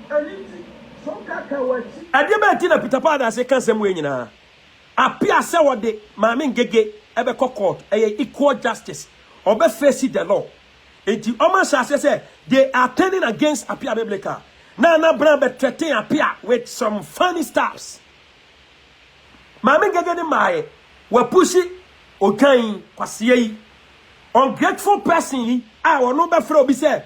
aniti so kakawachi adde ba ti na Peter Paradise kan sem we nyina Appiah se wode Maame Ng3g3 ebe court equal justice obe face the law enti oman say they are turning against Appiah Biblical na brand be threaten Appiah with some funny stuffs. Maame Ng3g3 ni mae we pushi ogan kwase yi ungrateful person yi a wono be frɛ obi say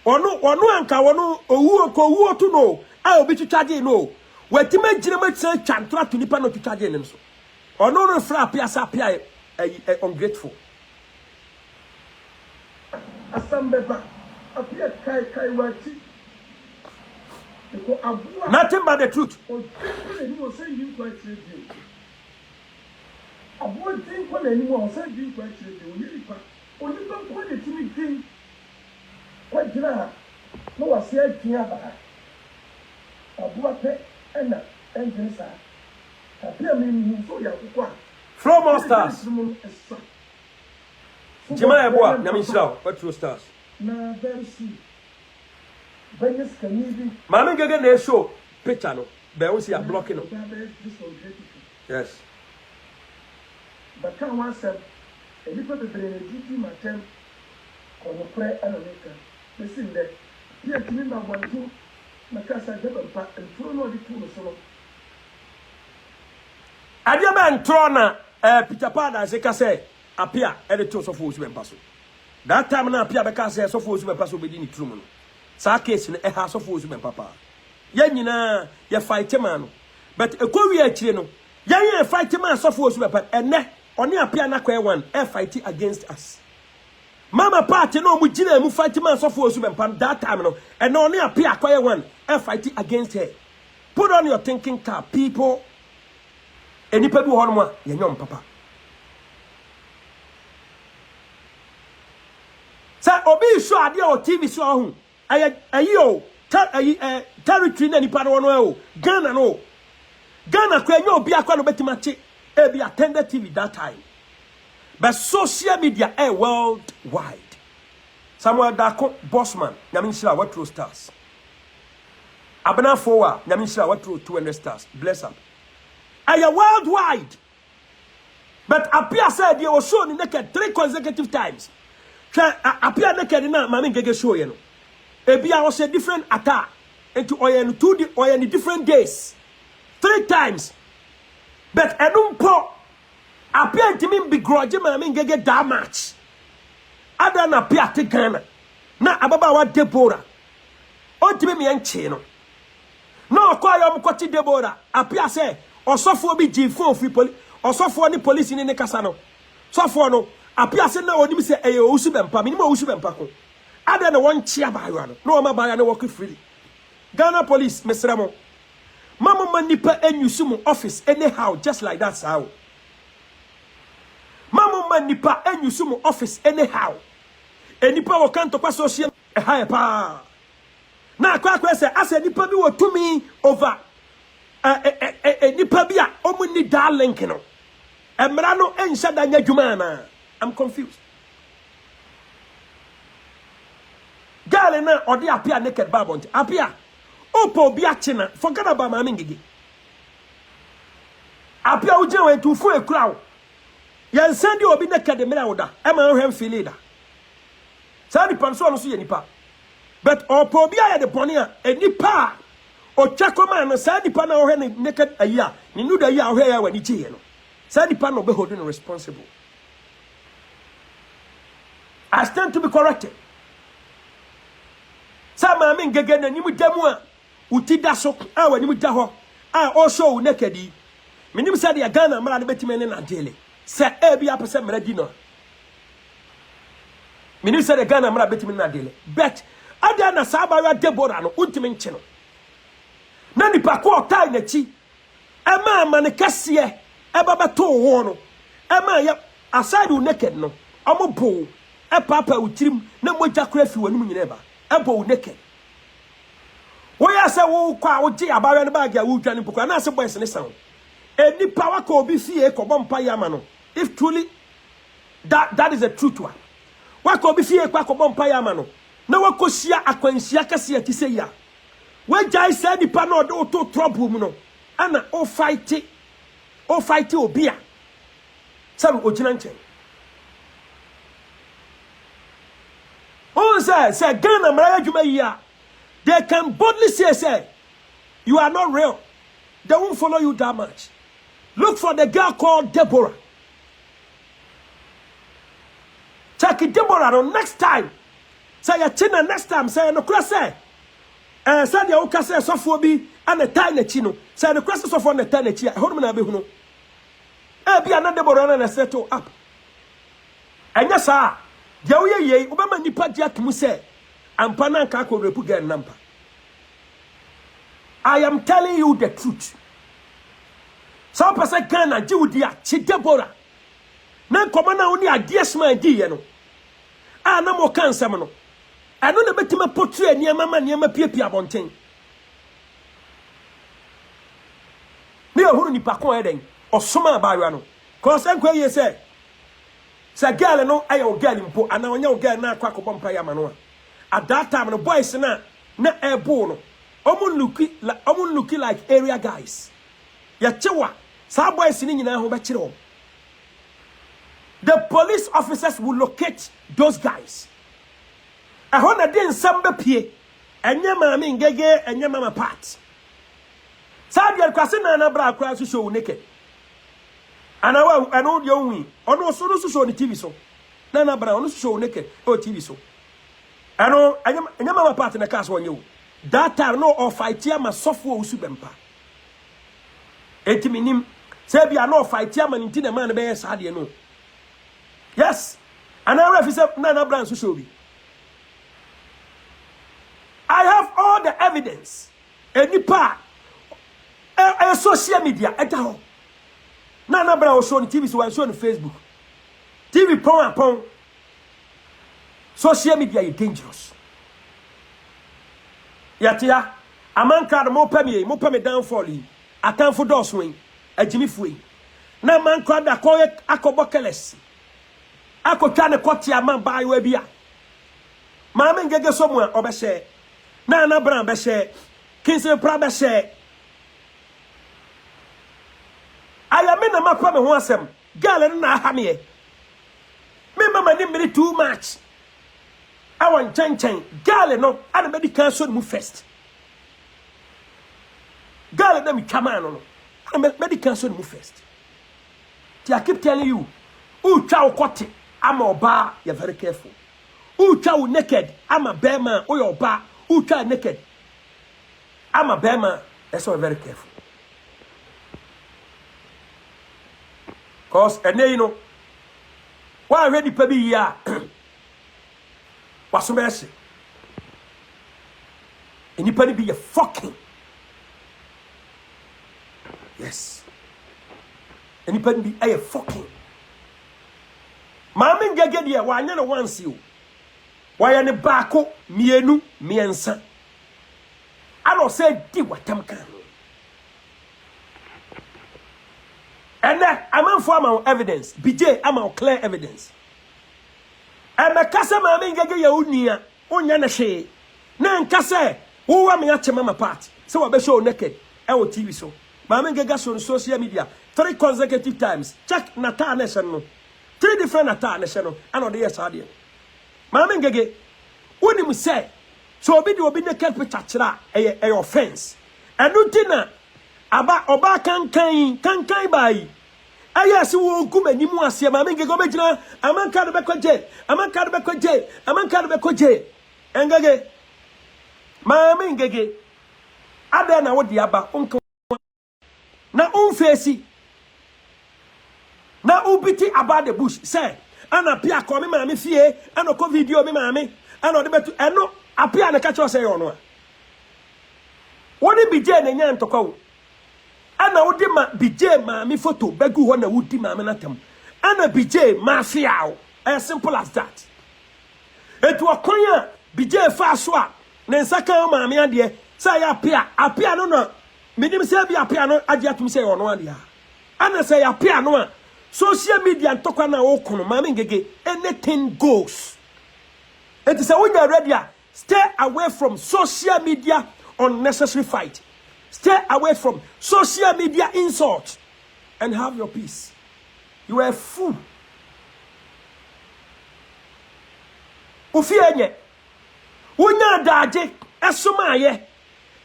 Ono anka wono owu to no. A obi to charge no. Wetima gyina ma tsan twantra to nipa no to charge nim so. Ono no fra Appiah ungrateful. Asambeba Appiah kai wachi. Nothing but the truth. Flow more stars. Jemaya boa, Nyamisha, what true stars? Na very soon. Maame Ng3g3 na show picture no. Be we see a blocking no. Yes. But can one say a little bit of my time on the prayer and America. Listen there. Here to me my one two my casa Bempah and throw no the two so. Adia man trona Peter Pan as e ka say Appiah e the two so for Owusu Bempah. That time na Appiah be ka say so for Owusu Bempah be di ni true no. Sa case no e ha so for Owusu Bempah. Ya nyina ya fight man. But e ko wi akire no. Ya fight man so for Owusu Bempah ene oni Appiah na kwa one e fight against us. Mama party no mu gina mu fight man so for Owusu Bempah that time no. And oni Appiah kwa one e fight against her. Put on your thinking cap people. Enipa bi ho no a ye nyom papa. Sa obi show ade o TV show ho. Ayo territory na nipa no no Ghana no. Ghana kwa nyo obi akwa no betimache e be attended TV that time. But social media worldwide. Samuel Dako Bossman, Nyamisha what true stars. Abena Fowa, Nyamisha what true 200 stars. Bless up. Are worldwide. But Appiah said you were shown in naked 3 consecutive times. Appiah naked na Maame Ng3g3 show you know. Ebia was a different attack into oyen different days. 3 times. But enumpo Appiah intimi begrudge Maame Ng3g3 that match. Ada na Appiah te Ghana. Na ababa wa Deborah. Ontimi me enche no. No kwa yo mkwati Deborah. Appiah say osofo bi G4 free police. Osofo ni police ni kasa no. Sofo no Appiah say na onim say eye Owusu Bempah. Minimo Owusu Bempah ko. Ada na one chia bayo no ma bayo na work freely. Ghana police mesremo. Mama manipa enyusu mu office anyhow just like that how. Mama manipa enyusu mu office anyhow. Enipa wo kan to kwa social high pa. Na kwa say ase nipa bi wo tumi over nipa bi a omuni da link no. Emra no ensha da nya dwuma na. I'm confused. Gale na odi Appiah naked babont. Appiah opo bi achina forget about Maame Ng3g3. Appiah uje we tu fu ekura wo. Yan send obi naked me na woda. E ma hwem feel da. Sa di panso no so ye nipa. But opo bi aye de bone a enipa o twakoma no sa nipa na wo hwe ne naked ayia. Ni nu da ayia wo hwe ya wani chie no. Sa nipa no be holding responsible. I stand to be corrected. Sa Maame Ng3g3 na nimu damu a uti da so a wani mu da ho a o show naked. Minim say de Ghana mara na betime ne na dele. Se e bi apese mara di no. Minim say de Ghana mara betime na dele. Bet ada na sa ba ya Deborah no untime nche no. Na nipa ko otai na chi. E ma amane kase e baba to wo no. E ma ya aside naked no. Omo bo e papa utirim na moja kura fi wanu nyina ba. Ebo naked. Wo ya se wo kwa wo ji abawe ne bag ya wo twa ne pokwa na se boys ne san. Eni power ko obi fie ko bompa yama no. If truly that is a truth one. Wa ko obi fie kwa ko bompa yama no. Na wa ko sia akwansia kase ya tise ya. We jai se nipa no do to trouble mu no. Ana o fight obi a. Sabe o gina nchen. Oh, say, Ghana, Maraya, they can boldly say, you are not real. They won't follow you that much. Look for the girl called Deborah. Check it, Deborah, next time. say ya china next time say no kura say say dia wo ka say sofo bi ana tai na chi no say no kura say sofo na tai na chi ho no na be hu no bia na deboro na settle up enya sa dia wo ye wo be ma nipa dia tum say ampa na nka ko repu get number. I am telling you the truth. Some person Ghana Jewdia chi Deborah. Na komana oni adies man di ye no. Na mo kan sem no. Eno na betima portray niam ma niam piepia abonten. Me ohuru nipa kon eden. Osoma bawa no. Cause enkwa ye say girl no aye o girl mpo ana onya o girl na akwa kobompa ya ma no. At that time the boys na ebo no. Omun looking like area guys. Ya chewa. Sa boys ni nyina ho be kire. The police officers will locate those guys. A hona den samba pie. Enye Maame Ng3g3, enye mama part. Sa dia kwase na bra akwa so show naked. Ana wa anu de onwi. Ono so no show ni TV so. Na bra ono show naked o TV so. Ano enye mama part na cast wonye o. That time no or fight here ma sofo Owusu Bempah. Eti minim say bia no fight here man nti na man be yes ade no. Yes. And I refer say na brand so show bi. I have all the evidence. Enipa social media eta ho. Na brand show on TV so show on Facebook. TV pon social media is dangerous. Yatia Amankrado mo peme downfall yi atanfo doso yin agimifo yi na Amankrado akobokeles akotwa ne koti aman baayo bia Maame Ng3g3 so mu obehye na bran behye kinse pra behye ayame na makwa me ho asem girl na aha me mama ni mmiri too much. I want chen girl no and be cancel move first. Girl let me come on no. And be cancel move first. I keep telling you, who chow kote, I'm a bar, you're very careful. Who chow naked, I'm a bear man, or your bar, who chow naked. I'm a bear man, that's why I'm very careful. Cause and you know, why already pay ya? What's the mercy? And you better be a fucking. Yes. And you better be a fucking. Maame Ng3g3 why na once you. Why ane bako mienu miensa. I don't say di watam kan. And that I'm for my evidence. BJ, I'm clear evidence. And the kasa Maame Ng3g3 ya unia onya na hwe na nkasa wo wa me ache mama part so we be show naked e o TV so Maame Ng3g3 show on social media 3 consecutive times check nata nation no 3 different nata nation no and the yes ade Maame Ng3g3 woni mu say so obi de obi naked picture kira e offense enu tina aba oba kankan bai aya si wo guma ni mu ase Maame Ng3g3 obegina Amankrado bekwaje Ng3g3 Maame Ng3g3 ada na wodi aba onka na onfesi na ubiti about the bush say ana Appiah ko me maame fie ana ko video me maame ana ode betu eno Appiah na ka cho say yo no a woni BJ na nya ntokwa ana wodi ma BJ maame photo begu ho na wodi maame natam ana BJ mafia o as simple as that etu akonya BJ fa so a ne nsaka maame ade say Appiah no minim say bi Appiah no age atum say ono ade ana say Appiah no a social media ntokwa na wo kono Maame Ng3g3 anything goes. It is a when you are ready, stay away from social media unnecessary fight. Stay away from social media insult and have your peace. You are a fool. Ufienye. Unya daje esomaye.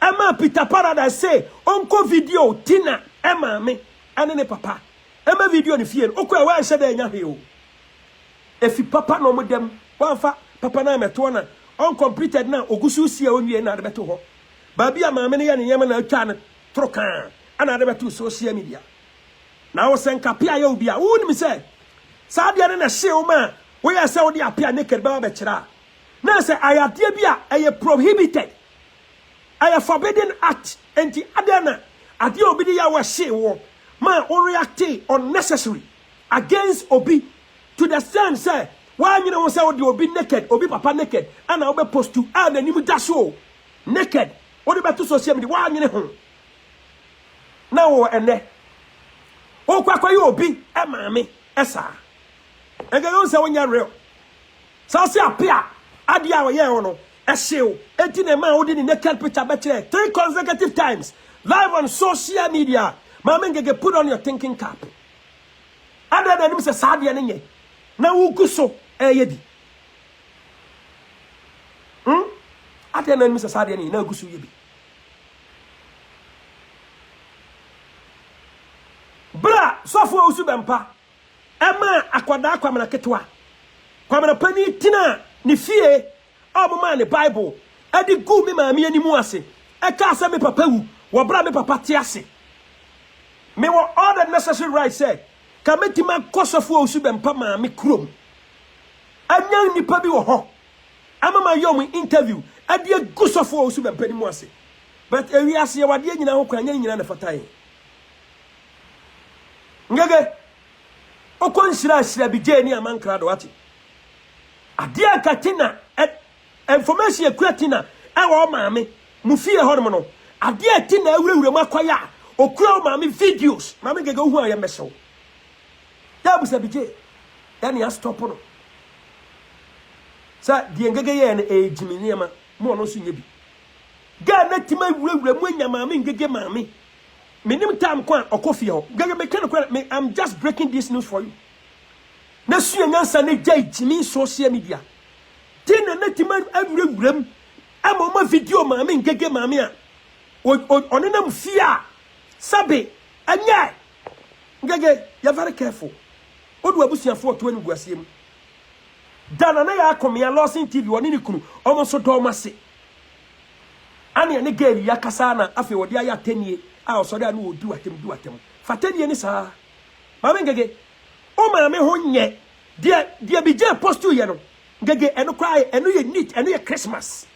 Ema Peter Paradise say onko video tina ema me ane papa. Ema video ni fie okwa wa hye da nya hwe o. Efi papa no modem wanfa papa na meto na uncompleted na ogusu sie onwie na de beto ho ba bia maame ne ye ne yema na atwa ne trokan ana de beto social media na wo sen kapia ya obi a wo ni me say sa de na hye wo ma wo ya say wo de Appiah naked ba be kira na say ayade bia eye prohibited eye forbidden act enti adana ade obi de ya wo hye wo ma o react unnecessary against obi to the sense say why you know say obi naked obi papa naked and obi post to and anim da so naked what about to social media why you ho now ene o kwakwa you obi e maame esa ege you say wonya real so say Appiah ade a ye wo no e hyew enti na ma wo di naked picture be kire 3 consecutive times live on social media. Maame Ng3g3 put on your thinking cap. Ada na nim say saade ne nye na wugu so yedi ada na nim say saade ne na wugu so yebi bra sofo Owusu Bempah ema akwada kwamna ketwa kwamna pani tina ne fie oboma ne Bible edi gu me maame animu ase e ka se me papa wu wo bra me papa ti ase me wo all the necessary rights say kametima kosofo Owusu Bempah maame krom anya nipa bi wo ho amama yom interview ade agusofo Owusu Bempah ni mu ase but ewi ase ye wade nyina ho kwanya nyina na fatai Ng3g3 okonshira bi je ni Amankrado ati ade akatina information ekuratina ewo maame mu fie ho no ade atina awurawura mu akwaya okura maame videos maame Ng3g3 hu aye meso ya busa bi je yani ya stop no sa die Ng3g3 ye na ejimi niema mo no so nya bi ga na tima wurawura mu anya maame Ng3g3 maame menim time kwa okofie ho Ng3g3 I'm just breaking this news for you na su nyansa na gya ejimi social media tin na tima awurawuram ama video maame Ng3g3 maame a onenam fia sabe anya Ng3g3 you very careful odu abusiafo to anu guasiem dana na ya akomia losing TV woni ni kunu omo so do mase ane ne gari ya kasa na afi wodi aya tenie a osori anu odu atem fatenie ni sa maame Ng3g3 o maame ho nye dia bi je post ye no Ng3g3 eno kwa eno ye neat eno ye Christmas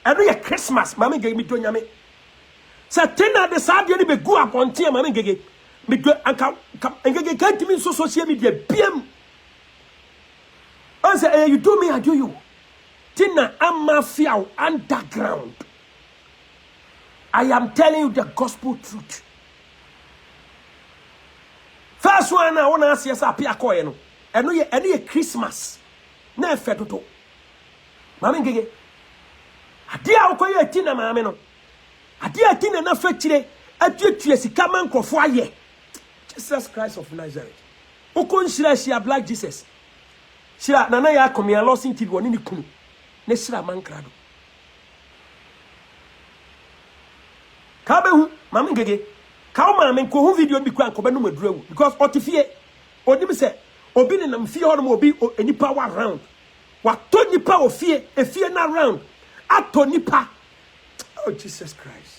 maame Ng3g3 mi to nyame sa tena de sa de ni be gu aponte maame Ng3g3 me do anka Ng3g3 can't mean so social media biem I say you do me I do you tina am mafia underground I am telling you the gospel truth first one I want to ask yes Appiah koye no eno ye Christmas na efe toto maame Ng3g3 ade a koye tina maame no ade a tina na fe kire atuatue sika mankrofo aye Jesus Christ of Nazareth. Okon shira black Jesus. Shira nana ya komia losing TV woni ni kunu. Ne shira Amankrado. Ka be hu maame Ng3g3. Ka o maame ko hu video bi kwa nkoba no madurawu because otifie odim se obi ne nam fie hono obi enipa wa round. Wa to nipa ofie efie na round. Ato nipa. Oh Jesus Christ.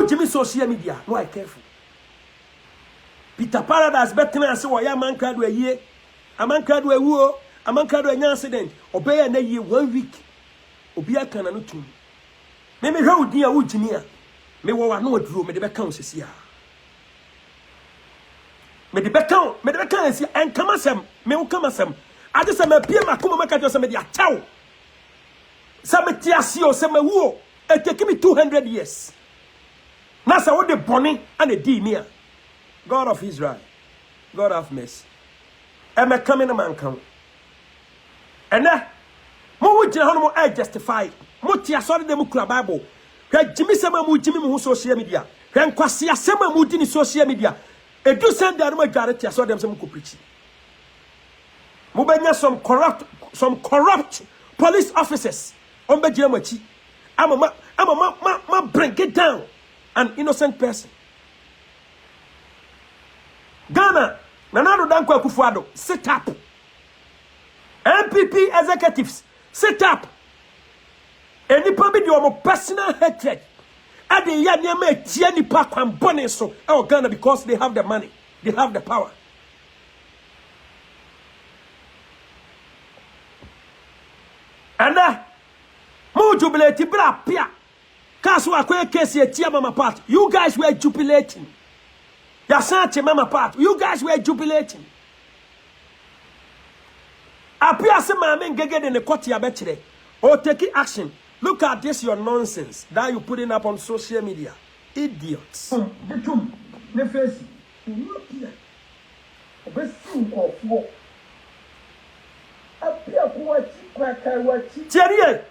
Jimmy social media, no I careful. Peter Paradise betina ase wo ya Amankrado aye. Amankrado awuo, Amankrado anya accident. Obey na ye 1 week. Obi aka na no tum. Me hwe odi a wo Jimmy a. Me wo wa no aduro me de beka osisi a. Me de beka esi enkamasem, me wo kamasem. Ade se me pie makoma meka jo se me de achaw. Se me ti ase o se me wuo. It take me 200 years. Nasa what the bonny and the D near. God of Israel, God of mercy. Am I coming a man come? And that more general I justify. Motia sorry the Mukra Bible. Jimmy Sama Jimmy social media. When Kwasia Sama Mudini social media. A do send the majority. I saw them some preaching. Mubenya some corrupt police officers. Ombe Jamachi. I'm bring it down. An innocent person. Ghana, Nanado Danko Akufo-Addo, sit up. MPP executives set up any probably your personal hatred. And the Yanyame Tiani Park and Boneso or Ghana because they have the money, they have the power. And more jubilating, bra, Appiah. Kaswa case here, mama part. You guys were jubilating. Yasanche mama part. You guys were jubilating. Appiah se Maame Ng3g3 in the court ya betire. Or taking action. Look at this, your nonsense that you putting up on social media. Idiots. Thierry.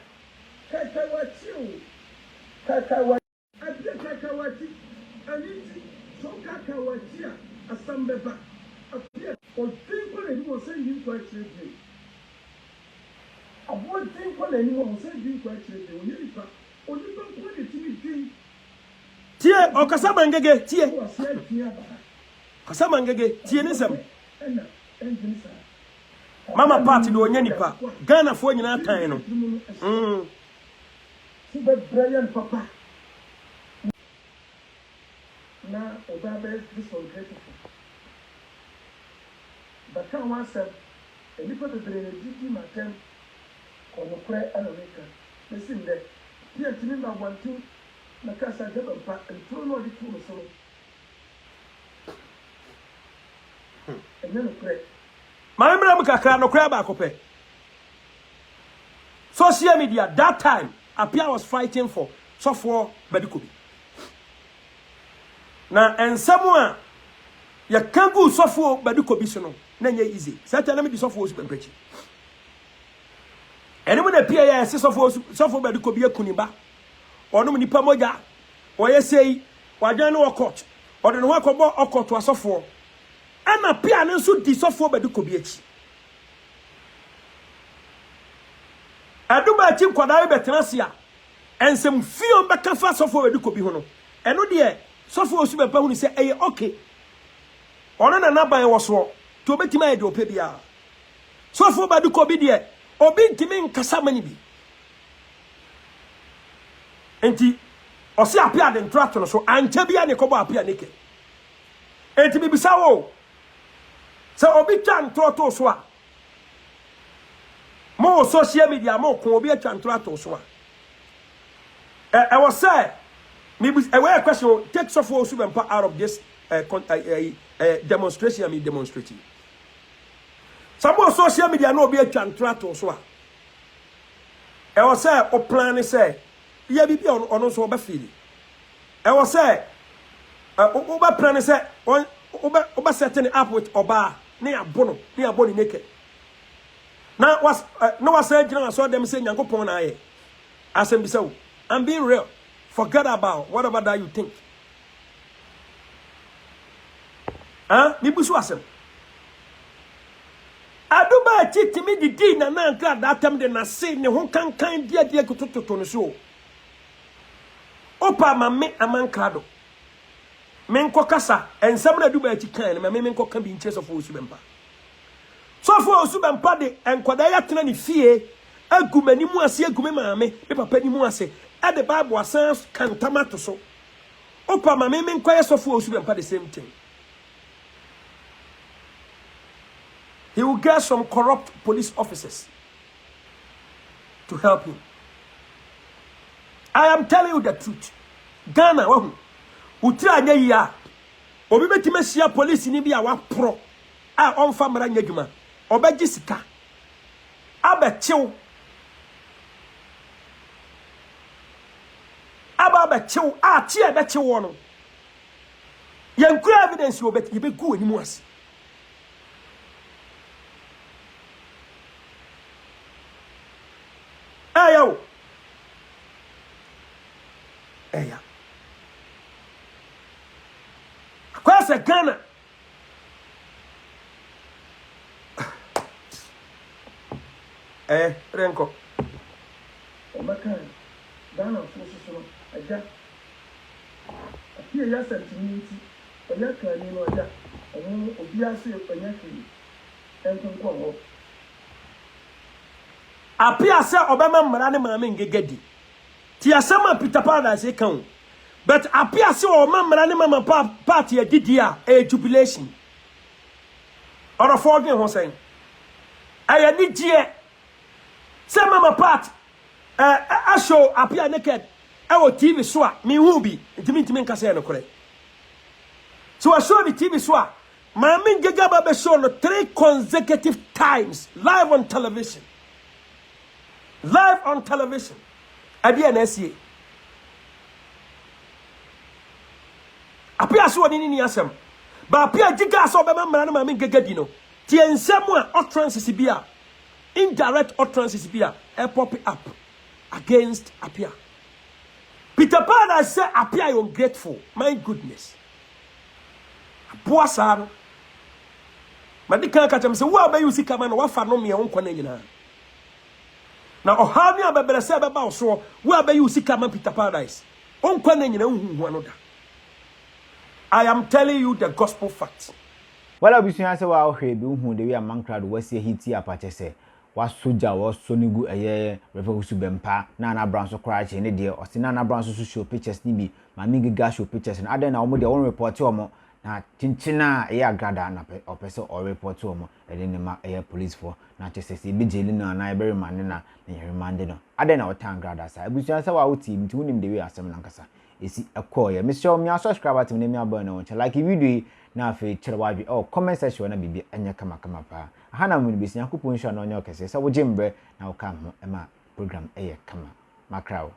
Tie okasama ngege tie kasama ngege tie nisem mama party do onya nipa Ghana fo nyina tan no Brian Papa na obabe this one grateful but can one say any part of the GT matem kono kre America listen there here tini na wantu na kasa jaba pa ntro no di tu so eneno kre my mra kakra no kre ba kope social media that time Appiah was fighting for software Badikobi. Now, and someone ya kangu software Badikobi so no, na nye easy. Certain me the software Owusu Bempah. And when Appiah ya say software Badikobi ekuniba, ono mu nipa moja, oye say wajan no court, or no wakobo okot to software. And Appiah nso di software Badikobi echi. Aduba chim kwadawe betenasia ensem fio beka fa sofo Badikobi ho no eno de sofo Owusu Bempah hu ni se eye okay ono na naban wo so to betima ye de ope bia sofo Badikobi de obi ntimi nkasa mani bi enti osi Appiah de ntrato no so anche bia ne kobo Appiah neke enti bibisa wo se obi twa ntroto so a mo social media mo ko obi atwa ntrato so a I was say, maybe a question take Sofo Owusu Bempah out of this demonstration. I mean, demonstrating. Some more social media no be a chantrato so. I was say, o plan say, yeah, be on also be feeling. I was say, Oba plan say, Oba setting up with Oba near Boni naked. Now was no was saying, I saw them saying, Yanko Pona. I said, so. I'm being real. Forget about whatever that you think. Nibusu asem. Aduba titi mi di di na nkra that time de na say ne ho kan dia kutototo no so. Opa Maame Amankrado. Menko kasa ensem na aduba ti kan na menko kan bi in case of Owusu Bempah. So for Owusu Bempah de enkwada ya tena ni fie agumani mu ase agume maame me papa ni mu ase. At the Bible says, can tomato so. Opa Maame Ng3g3 Sofo Owusu Bempah the same thing. He will get some corrupt police officers to help him. I am telling you the truth. Ghana, utra anya ya. Obi betime sia police ni bia wa pro. A onfa mara nyadwuma. Obeji sika. Abechew. Aba chew tie be chew no yankura evidence you bet be go ani mu ase ayo eya kwase Ghana renko Omaka Ghana so aja Appiah ya sentimenti onya kan ni no aja omo obi aso ye panya kiri enko ho Appiah say obema mmara ne Maame Ng3g3. Ti asema Peter Paradise kan. But Appiah say o mmara ne mama party adidi a jubilation. Ora forgin ho sen. Ayani die. Say mama part I show Appiah naked. I will TV so me hu bi. Ntimi nka say no kore. So I show the TV so Maame Ng3g3 be show no 3 consecutive times live on television. Live on television. Abi anasi. Appiah so ni ni asem. Ba Appiah giga so be mmara na Maame Ng3g3 no. Ti ensem a utterances bia. Indirect utterances bia e pop up against Appiah. Peter Paradise say Appiah is ungrateful. My goodness. Poor son. Madika kacha say wo abayi usika ma no wa fa no me won kwana nyina. Na ohani abebere se beba so wo abayi usika ma Peter Paradise. On kwana nyina hu no da. I am telling you the gospel facts. Wala bisunya se wa hwe bi hu de wi Amankrado wasi hiti apache se wa soja wa sonigu eye Owusu Bempah na brand so kra che ne de o se na brand so show pictures ni bi Maame Ng3g3 show pictures na aden na omo de won report omo na chinchina eye agrada na opese o report omo e de ne ma eye police for na chese se bi jeli na na e be remand na remand no aden na o tan agrada sa bisunya se wa wuti mti unim de wi asem na nkasa esi ekoye me show me subscribe to me me abon na won like video na afi chere wadwe comment section na bibi anya kama pa hana mu bisi yakupon hwa na onye okese se wo jembre na wo kam ho ema program eye kama makrawo